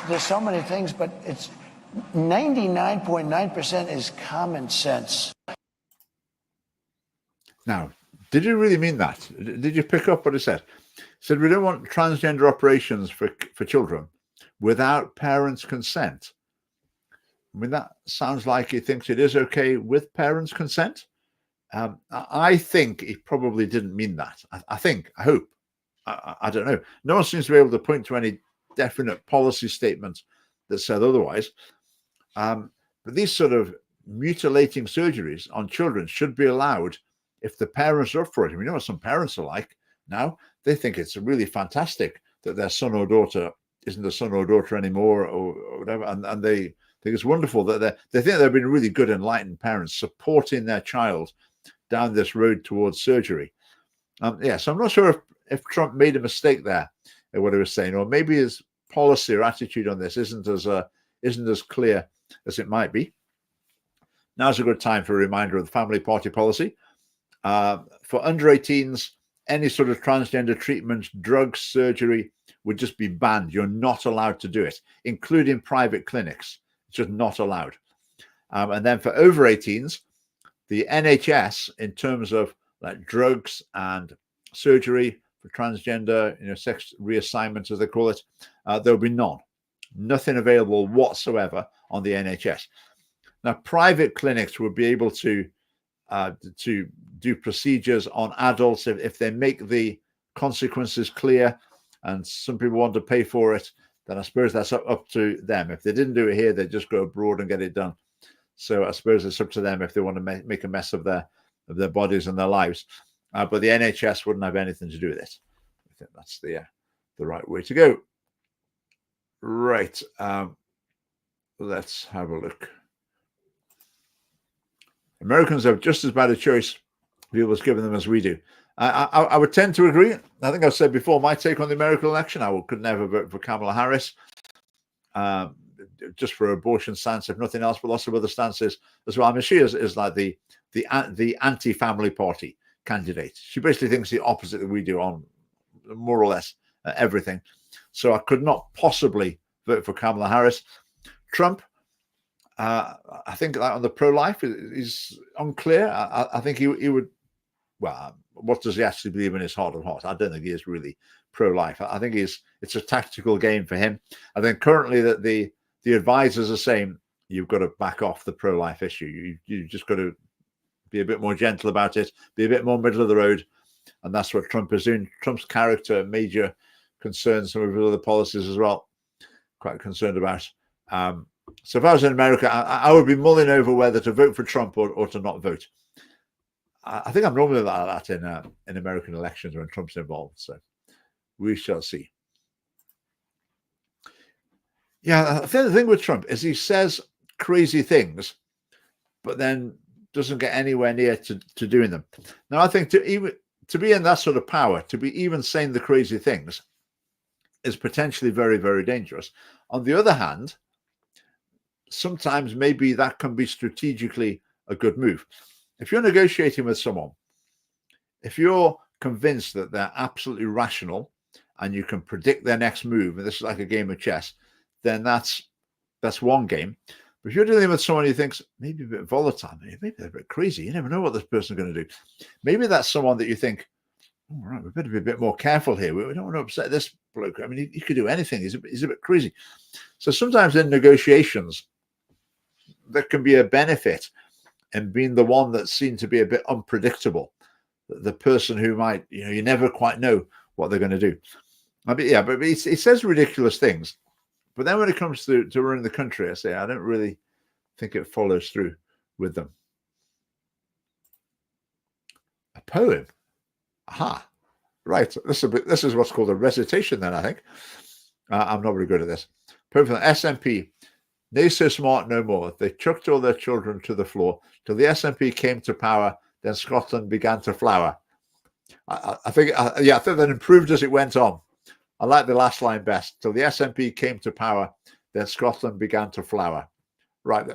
there's so many things, but it's 99.9% is common sense. Now, did you really mean that? Did you pick up what he said? He said, we don't want transgender operations for children without parents' consent. I mean, that sounds like he thinks it is okay with parents' consent. I think he probably didn't mean that. I hope. I don't know. No one seems to be able to point to any definite policy statement that said otherwise. But these sort of mutilating surgeries on children should be allowed if the parents are up for it. And we know what some parents are like now. They think it's really fantastic that their son or daughter isn't a son or daughter anymore, or whatever. And they think it's wonderful that they think they've been really good, enlightened parents supporting their child down this road towards surgery. So I'm not sure if Trump made a mistake there in what he was saying, or maybe his policy or attitude on this isn't as clear as it might be. Now's a good time for a reminder of the family party policy. For under 18s, any sort of transgender treatment, drugs, surgery would just be banned. You're not allowed to do it, including private clinics. It's just not allowed. And then for over 18s, the NHS, in terms of like drugs and surgery for transgender, sex reassignment, as they call it, there'll be nothing available whatsoever on the NHS. Now, private clinics will be able to do procedures on adults if they make the consequences clear, and some people want to pay for it. Then I suppose that's up to them. If they didn't do it here, they'd just go abroad and get it done. So I suppose it's up to them if they want to make a mess of their bodies and their lives. But the NHS wouldn't have anything to do with it. I think that's the right way to go. Right. Let's have a look. Americans have just as bad a choice people has given them as we do. I would tend to agree. I think I've said before, my take on the American election, I could never vote for Kamala Harris. Just for abortion stance, if nothing else, but lots of other stances as well. I mean, she is like the anti-family party candidate. She basically thinks the opposite that we do on more or less everything. So I could not possibly vote for Kamala Harris. Trump, I think that on the pro-life is unclear. I think he would. Well, what does he actually believe in his heart of hearts? I don't think he is really pro-life. I think it's a tactical game for him. I think currently that the advisors are saying you've got to back off the pro-life issue. You just got to be a bit more gentle about it, be a bit more middle of the road, and that's what Trump is doing. Trump's character, major concerns, some of his other policies as well, quite concerned about. So if I was in America, I would be mulling over whether to vote for Trump or to not vote. I think I'm normally like that in American elections when Trump's involved. So we shall see. Yeah, I think the thing with Trump is he says crazy things, but then doesn't get anywhere near to doing them. Now, I think to be in that sort of power, to be even saying the crazy things, is potentially very, very dangerous. On the other hand, sometimes maybe that can be strategically a good move. If you're negotiating with someone, if you're convinced that they're absolutely rational and you can predict their next move, and this is like a game of chess, then that's one game. But if you're dealing with someone who thinks maybe a bit volatile, maybe they're a bit crazy, you never know what this person's going to do. Maybe that's someone that you think, all right, we better be a bit more careful here. We don't want to upset this bloke. I mean, he could do anything. He's a bit crazy. So sometimes in negotiations, there can be a benefit in being the one that's seen to be a bit unpredictable. The person who might, you never quite know what they're going to do. I mean, yeah, but he says ridiculous things. But then when it comes to running the country, I say I don't really think it follows through with them. A poem. Aha. Right. This is what's called a recitation then, I think. I'm not very good at this. Poem from the SNP. Nay, so smart no more. They chucked all their children to the floor till the SNP came to power. Then Scotland began to flower. I think that improved as it went on. I like the last line best. Till the SNP came to power, then Scotland began to flower. Right.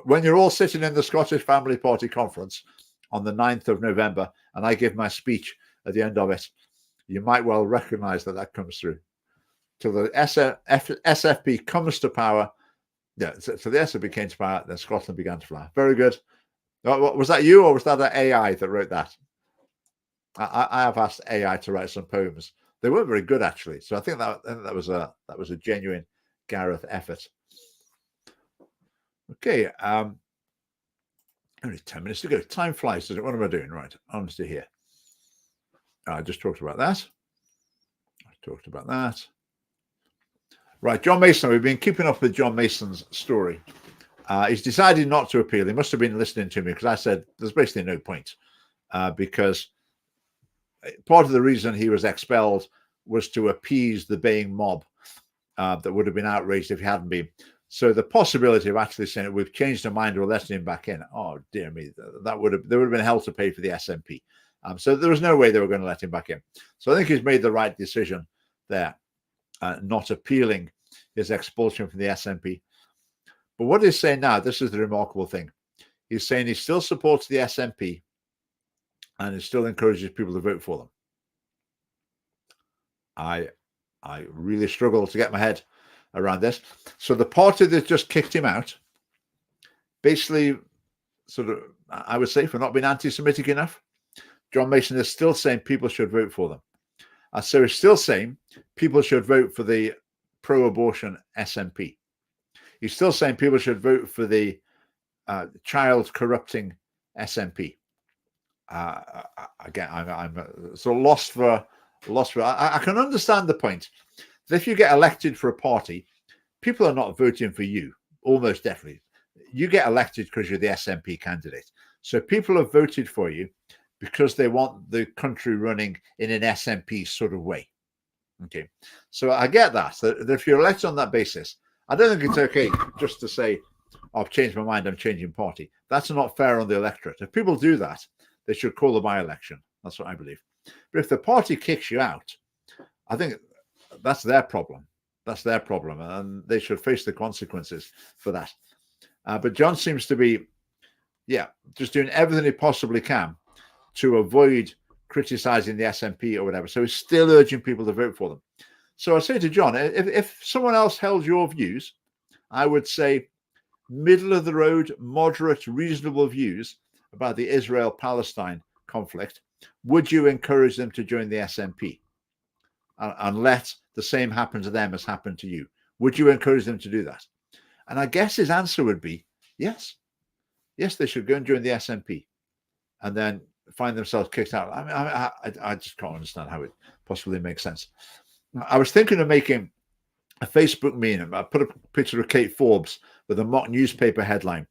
When you're all sitting in the Scottish Family Party conference, on the 9th of November and I give my speech at the end of it, you might well recognize that comes through. Till the SFP comes to power, yeah, so the SFP came to power, then Scotland began to fly. Very good. Was that you or was that an AI that wrote that? I have asked AI to write some poems. They weren't very good, actually. So I think that was a genuine Gareth effort. Okay. Only 10 minutes to go. Time flies, doesn't it? What am I doing? Right. Honesty here. I just talked about that. Right. John Mason. We've been keeping up with John Mason's story. He's decided not to appeal. He must have been listening to me because I said there's basically no point because part of the reason he was expelled was to appease the baying mob that would have been outraged if he hadn't been. So the possibility of actually saying we've changed our mind or letting him back in, oh dear me, there would have been hell to pay for the SNP. So there was no way they were going to let him back in. So I think he's made the right decision there, not appealing his expulsion from the SNP. But what he's saying now, this is the remarkable thing. He's saying he still supports the SNP and he still encourages people to vote for them. I really struggle to get my head around this. So the party that just kicked him out, basically, sort of, I would say, for not being anti-Semitic enough, John Mason is still saying people should vote for them. So he's still saying people should vote for the pro-abortion SNP. He's still saying people should vote for the child-corrupting SNP. Again, I'm so lost for. I can understand the point that if you get elected for a party, people are not voting for you. Almost definitely, you get elected because you're the SNP candidate. So people have voted for you because they want the country running in an SNP sort of way. Okay, so I get that if you're elected on that basis, I don't think it's okay just to say, I've changed my mind, I'm changing party. That's not fair on the electorate. If people do that, they should call a by-election. That's what I believe. But if the party kicks you out, I think that's their problem. That's their problem, and they should face the consequences for that. But John seems to be, just doing everything he possibly can to avoid criticizing the SNP or whatever. So he's still urging people to vote for them. So I say to John, if someone else held your views, I would say middle of the road, moderate, reasonable views about the Israel-Palestine conflict, would you encourage them to join the SNP and let the same happen to them as happened to you? Would you encourage them to do that? And I guess his answer would be yes. Yes, they should go and join the SNP and then find themselves kicked out. I mean, I just can't understand how it possibly makes sense. I was thinking of making a Facebook meme. I put a picture of Kate Forbes with a mock newspaper headline.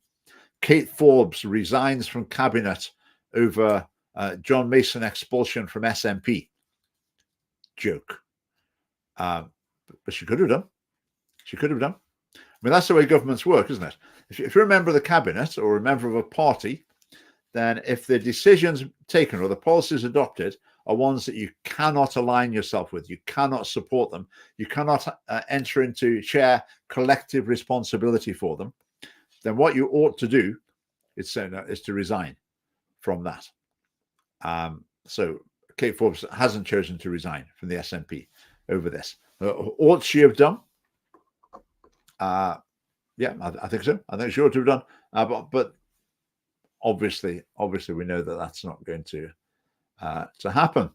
Kate Forbes resigns from cabinet over John Mason expulsion from SNP. Joke. But she could have done. She could have done. I mean, that's the way governments work, isn't it? If you're a member of the cabinet or a member of a party, then if the decisions taken or the policies adopted are ones that you cannot align yourself with, you cannot support them, you cannot enter into share collective responsibility for them, then what you ought to do is to resign from that. So Kate Forbes hasn't chosen to resign from the SNP over this. Ought she have done? Yeah, I think so. I think she ought to have done. But obviously, we know that that's not going to happen.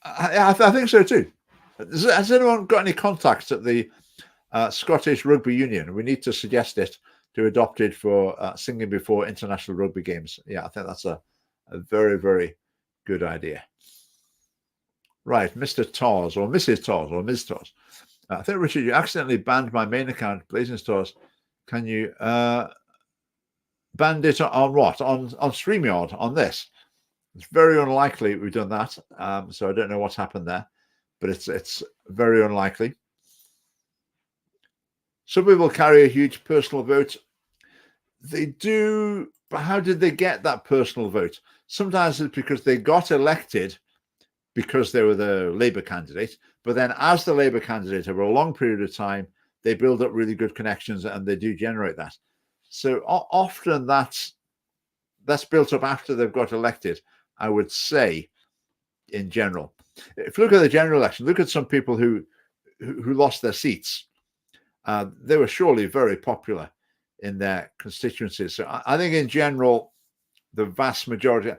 I think so too. Has anyone got any contacts at the Scottish Rugby Union? We need to suggest it to adopt it for singing before international rugby games. Yeah, I think that's a very, very good idea. Right, Mr. Tars or Mrs. Tars or Ms. Tars. I think, Richard, you accidentally banned my main account, Blazing Stars. Can you ban it on what? On StreamYard, on this? It's very unlikely we've done that. So I don't know what's happened there, but it's very unlikely. Some people carry a huge personal vote. They do, but how did they get that personal vote? Sometimes it's because they got elected because they were the Labour candidate, but then as the Labour candidate over a long period of time, they build up really good connections and they do generate that. So often that's that's built up after they've got elected, I would say, in general. If you look at the general election, look at some people who lost their seats. They were surely very popular in their constituencies. So I think in general, the vast majority,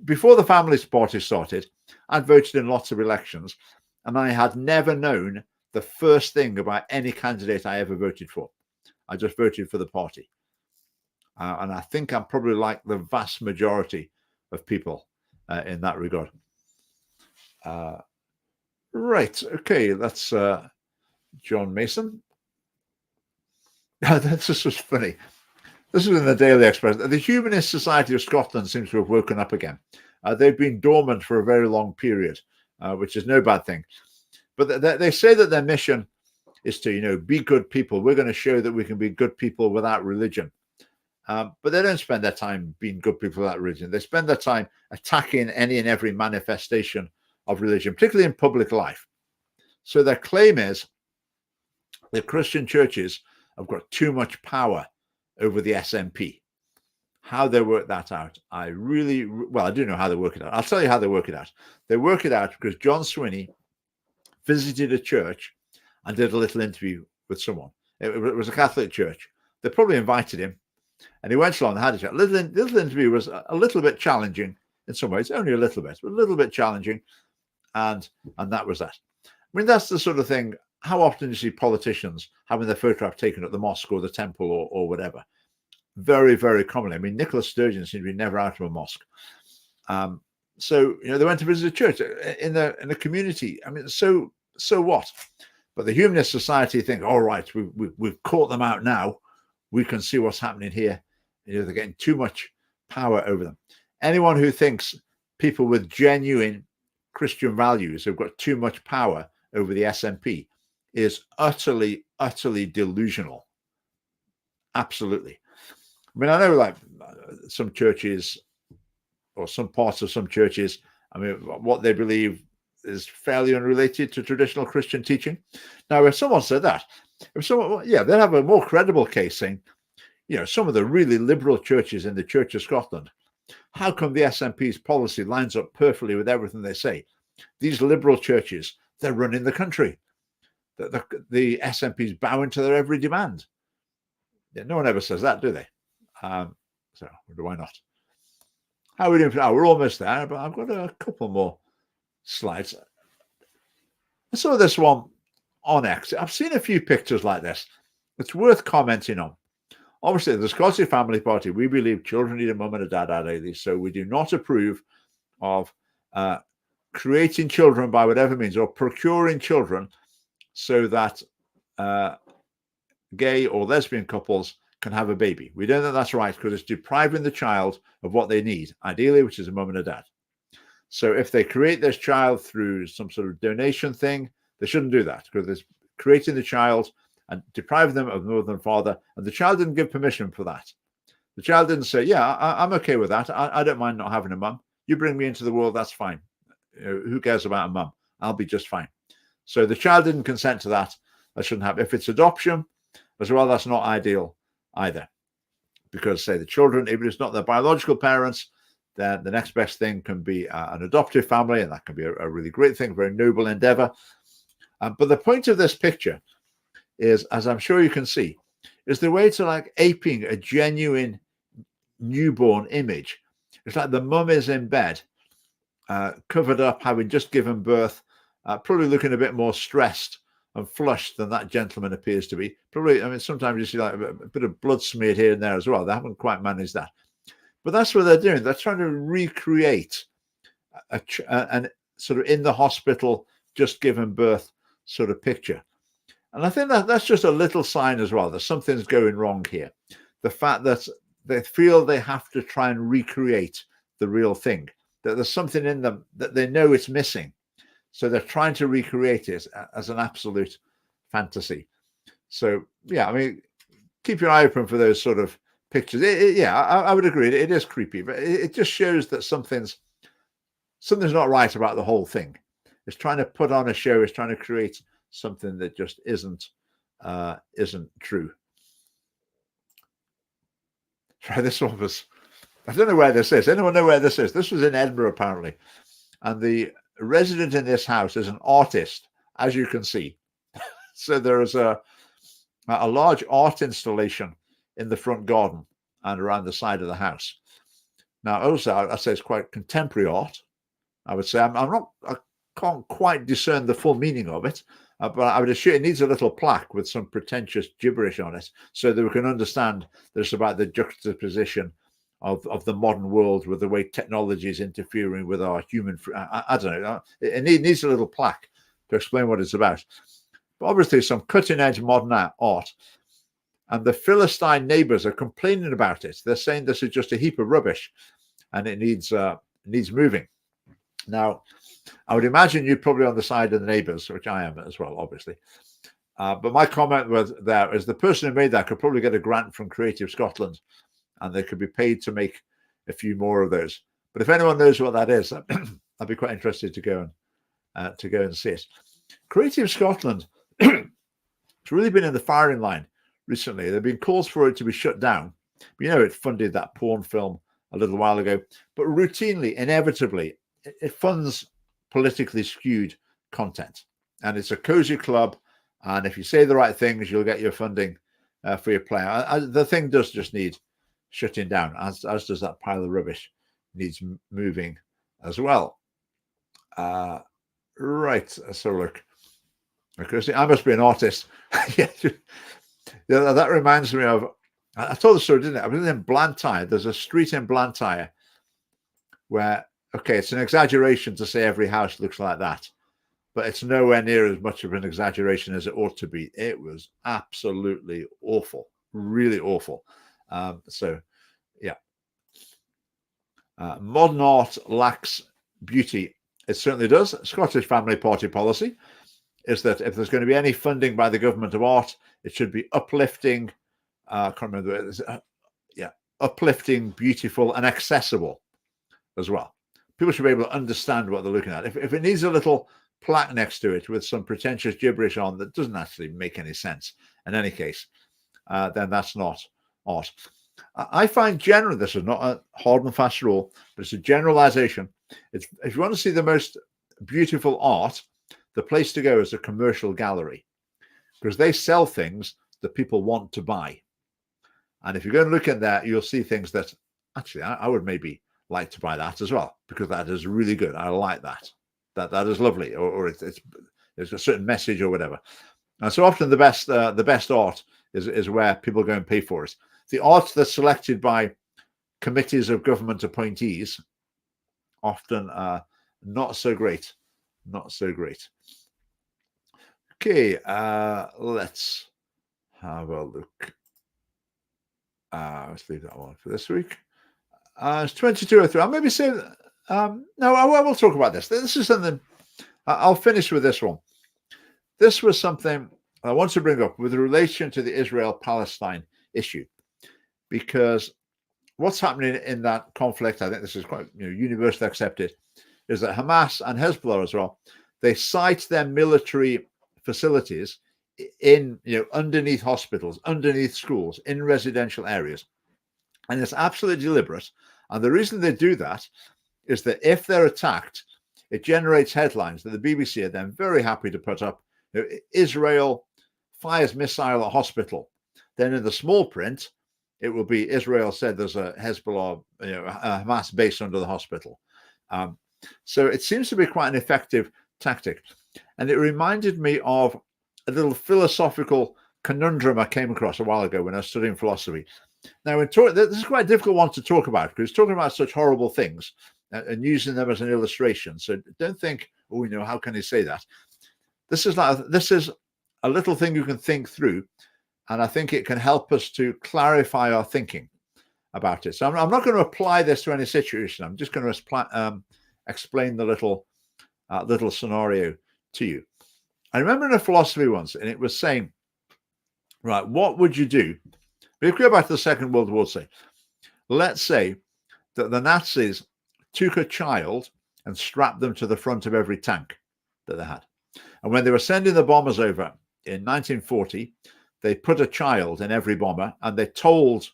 before the Families Party started, I'd voted in lots of elections, and I had never known the first thing about any candidate I ever voted for. I just voted for the party. And I think I'm probably like the vast majority of people in that regard. Right. Okay. That's John Mason. This was funny. This was in the Daily Express. The Humanist Society of Scotland seems to have woken up again. They've been dormant for a very long period, which is no bad thing. But they say that their mission is to, be good people. We're going to show that we can be good people without religion. But they don't spend their time being good people without religion. They spend their time attacking any and every manifestation of religion, particularly in public life. So their claim is that Christian churches have got too much power over the SNP. How they work that out, I do know how they work it out. I'll tell you how they work it out. They work it out because John Swinney visited a church and did a little interview with someone. It was a Catholic church. They probably invited him, and he went along and had a chat. Little interview was a little bit challenging in some ways, only a little bit, but a little bit challenging, and that was that. I mean, that's the sort of thing. How often do you see politicians having their photograph taken at the mosque or the temple or whatever? Very, very commonly. I mean, Nicola Sturgeon seemed to be never out of a mosque. So they went to visit a church in a community. I mean, so what? But the Humanist Society think, all right, we've caught them out now. We can see what's happening here. They're getting too much power over them. Anyone who thinks people with genuine Christian values have got too much power over the SNP is utterly, utterly delusional. Absolutely. I mean, I know like some churches or some parts of some churches, I mean, what they believe is fairly unrelated to traditional Christian teaching. Now, if someone said that, they'd have a more credible case saying, some of the really liberal churches in the Church of Scotland, how come the SNP's policy lines up perfectly with everything they say? These liberal churches, they're running the country. The SNP's bowing to their every demand. Yeah, no one ever says that, do they? So why not? How are we doing? We're almost there, but I've got a couple more slides. I saw this one on X. I've seen a few pictures like this. It's worth commenting on. Obviously, the Scottish Family Party, we believe children need a mum and a dad ideally, so we do not approve of creating children by whatever means or procuring children so that gay or lesbian couples can have a baby. We don't think that's right because it's depriving the child of what they need, ideally, which is a mum and a dad. So if they create this child through some sort of donation thing, they shouldn't do that because it's creating the child and depriving them of mother and father. And the child didn't give permission for that. The child didn't say, yeah, I'm okay with that. I don't mind not having a mum. You bring me into the world, that's fine. Who cares about a mum? I'll be just fine. So the child didn't consent to that. That shouldn't happen. If it's adoption as well, that's not ideal either. Because, say, the children, even if it's not their biological parents, then the next best thing can be an adoptive family, and that can be a really great thing, very noble endeavor. But the point of this picture is, as I'm sure you can see, is the way to like aping a genuine newborn image. It's like the mum is in bed, covered up, having just given birth, probably looking a bit more stressed and flushed than that gentleman appears to be. Probably, I mean, sometimes you see like a bit of blood smeared here and there as well. They haven't quite managed that. But that's what they're doing. They're trying to recreate an sort of in the hospital, just given birth sort of picture. And I think that's just a little sign as well that something's going wrong here. The fact that they feel they have to try and recreate the real thing, that there's something in them that they know it's missing. So they're trying to recreate it as an absolute fantasy. So, yeah, I mean, keep your eye open for those sort of pictures. I would agree. It is creepy, but it just shows that something's not right about the whole thing. It's trying to put on a show. It's trying to create something that just isn't true. Try this one was I don't know where this is. Anyone know where this is? This was in Edinburgh, apparently. And the resident in this house is an artist, as you can see. So there is a large art installation in the front garden and around the side of the house. Now, also, I say it's quite contemporary art. I would say I can't quite discern the full meaning of it, but I would assume it needs a little plaque with some pretentious gibberish on it, so that we can understand that it's about the juxtaposition of the modern world with the way technology is interfering with our human. I don't know. It needs a little plaque to explain what it's about. But obviously, some cutting-edge modern art. And the Philistine neighbors are complaining about it. They're saying this is just a heap of rubbish and it needs moving. Now, I would imagine you're probably on the side of the neighbors, which I am as well, obviously. But my comment was there is the person who made that could probably get a grant from Creative Scotland and they could be paid to make a few more of those. But if anyone knows what that is, I'd be quite interested to go and see it. Creative Scotland has really been in the firing line recently. There have been calls for it to be shut down. You know, it funded that porn film a little while ago, but routinely, inevitably, it funds politically skewed content. And it's a cozy club. And if you say the right things, you'll get your funding for your play. The thing does just need shutting down, as does that pile of rubbish needs moving as well. Right, so look. Because I must be an artist. Yeah, that reminds me of, I told the story, didn't I? I was in Blantyre. There's a street in Blantyre where, okay, it's an exaggeration to say every house looks like that, but it's nowhere near as much of an exaggeration as it ought to be. It was absolutely awful, really awful. So, yeah. Modern art lacks beauty. It certainly does. Scottish family party policy is that if there's going to be any funding by the government of art, it should be uplifting, I can't remember, uplifting, beautiful, and accessible as well. People should be able to understand what they're looking at. If it needs a little plaque next to it with some pretentious gibberish on that doesn't actually make any sense, in any case, then that's not art. I find generally, this is not a hard and fast rule, but it's a generalization. If you want to see the most beautiful art, the place to go is a commercial gallery, because they sell things that people want to buy. And if you go and look at that, you'll see things that actually I would maybe like to buy that as well, because that is really good. I like that. That is lovely, or there's a certain message or whatever. And so often the best art is where people go and pay for it. The art that's selected by committees of government appointees often not so great. Not so great. Okay, let's have a look. Let's leave that one for this week. It's 22:03. I'll maybe say, no, I will talk about this. This is something, I'll finish with this one. This was something I want to bring up with relation to the Israel-Palestine issue, because what's happening in that conflict, I think this is quite universally accepted, is that Hamas and Hezbollah as well, they site their military facilities in, underneath hospitals, underneath schools, in residential areas. And it's absolutely deliberate. And the reason they do that is that if they're attacked, it generates headlines that the BBC are then very happy to put up. Israel fires missile at hospital. Then in the small print, it will be Israel said there's a Hezbollah, a Hamas base under the hospital. So it seems to be quite an effective tactic. And it reminded me of a little philosophical conundrum I came across a while ago when I was studying philosophy. Now, this is quite a difficult one to talk about, because it's talking about such horrible things and using them as an illustration. So don't think, how can he say that? This is a little thing you can think through, and I think it can help us to clarify our thinking about it. So I'm not going to apply this to any situation. I'm just going to explain the little scenario to you. I remember in a philosophy once, and it was saying, right, what would you do? But if we go back to the Second World War, let's say that the Nazis took a child and strapped them to the front of every tank that they had. And when they were sending the bombers over in 1940, they put a child in every bomber, and they told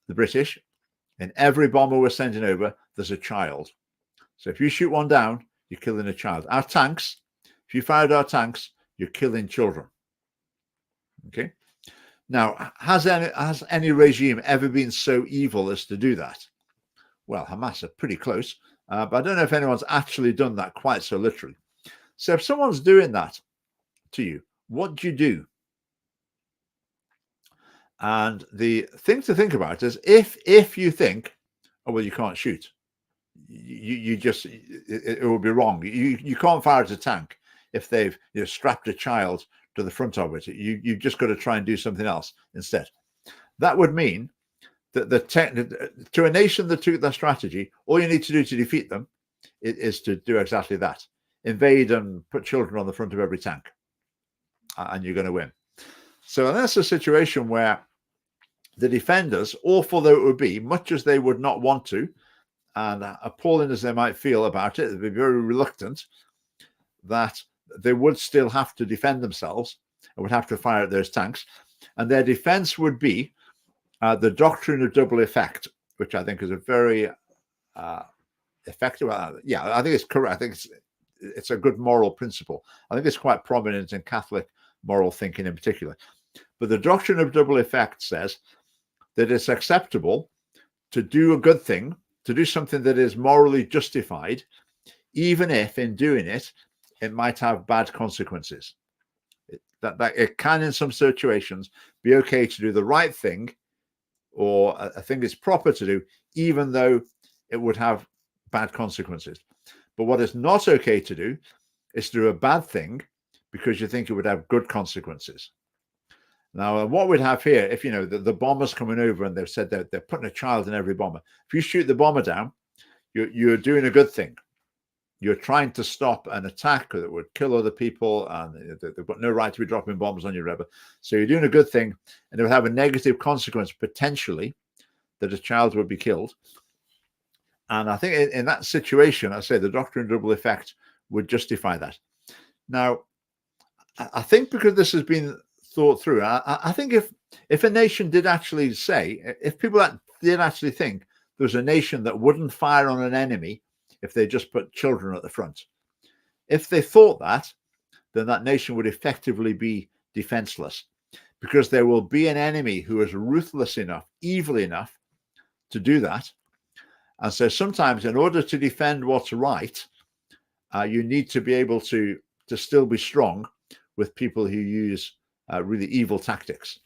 the British, In every bomber we're sending over, there's a child. So if you shoot one down, you're killing a child. Our tanks, if you fired our tanks, you're killing children. Okay. Now, has any regime ever been so evil as to do that? Well, Hamas are pretty close, but I don't know if anyone's actually done that quite so literally. So if someone's doing that to you, what do you do? And the thing to think about is if you think, oh, well, you can't shoot, you just, it will be wrong. You can't fire at a tank if they've strapped a child to the front of it. You've just got to try and do something else instead. That would mean that to a nation that took that strategy, all you need to do to defeat them is to do exactly that: invade and put children on the front of every tank, and you're going to win. So that's a situation where the defenders, awful though it would be, much as they would not want to, and appalling as they might feel about it, they'd be very reluctant, that they would still have to defend themselves and would have to fire at those tanks. And their defense would be the doctrine of double effect, which I think is a very effective. Yeah, I think it's correct. I think it's a good moral principle. I think it's quite prominent in Catholic moral thinking in particular. But the doctrine of double effect says that it's acceptable to do a good thing, to do something that is morally justified, even if in doing it, it might have bad consequences. That it can, in some situations, be okay to do the right thing, or a thing is proper to do, even though it would have bad consequences. But what is not okay to do is to do a bad thing because you think it would have good consequences. Now, what we'd have here, if the bomber's coming over and they've said that they're putting a child in every bomber, if you shoot the bomber down, you're doing a good thing. You're trying to stop an attack that would kill other people, and they've got no right to be dropping bombs on your river. So you're doing a good thing, and it would have a negative consequence potentially that a child would be killed. And I think in that situation, I say the doctrine of double effect would justify that. Now, I think because this has been thought through, I think if a nation did actually say, if people did actually think there was a nation that wouldn't fire on an enemy if they just put children at the front, if they thought that, then that nation would effectively be defenseless, because there will be an enemy who is ruthless enough, evil enough to do that. And so sometimes in order to defend what's right, you need to be able to still be strong with people who use really evil tactics.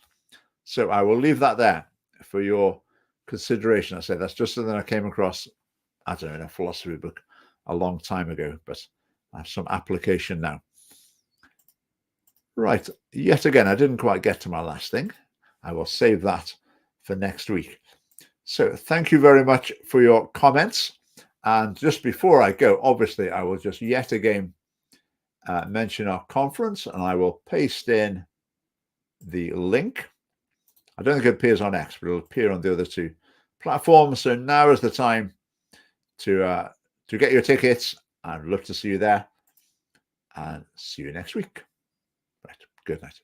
So I will leave that there for your consideration. I say that's just something I came across, I don't know, in a philosophy book a long time ago, but I have some application now. Right, yet again, I didn't quite get to my last thing. I will save that for next week. So thank you very much for your comments. And just before I go, obviously, I will just yet again mention our conference, and I will paste in the link. I don't think it appears on X, but it'll appear on the other two platforms. So now is the time to get your tickets. I'd love to see you there, and see you next week. Right, good night.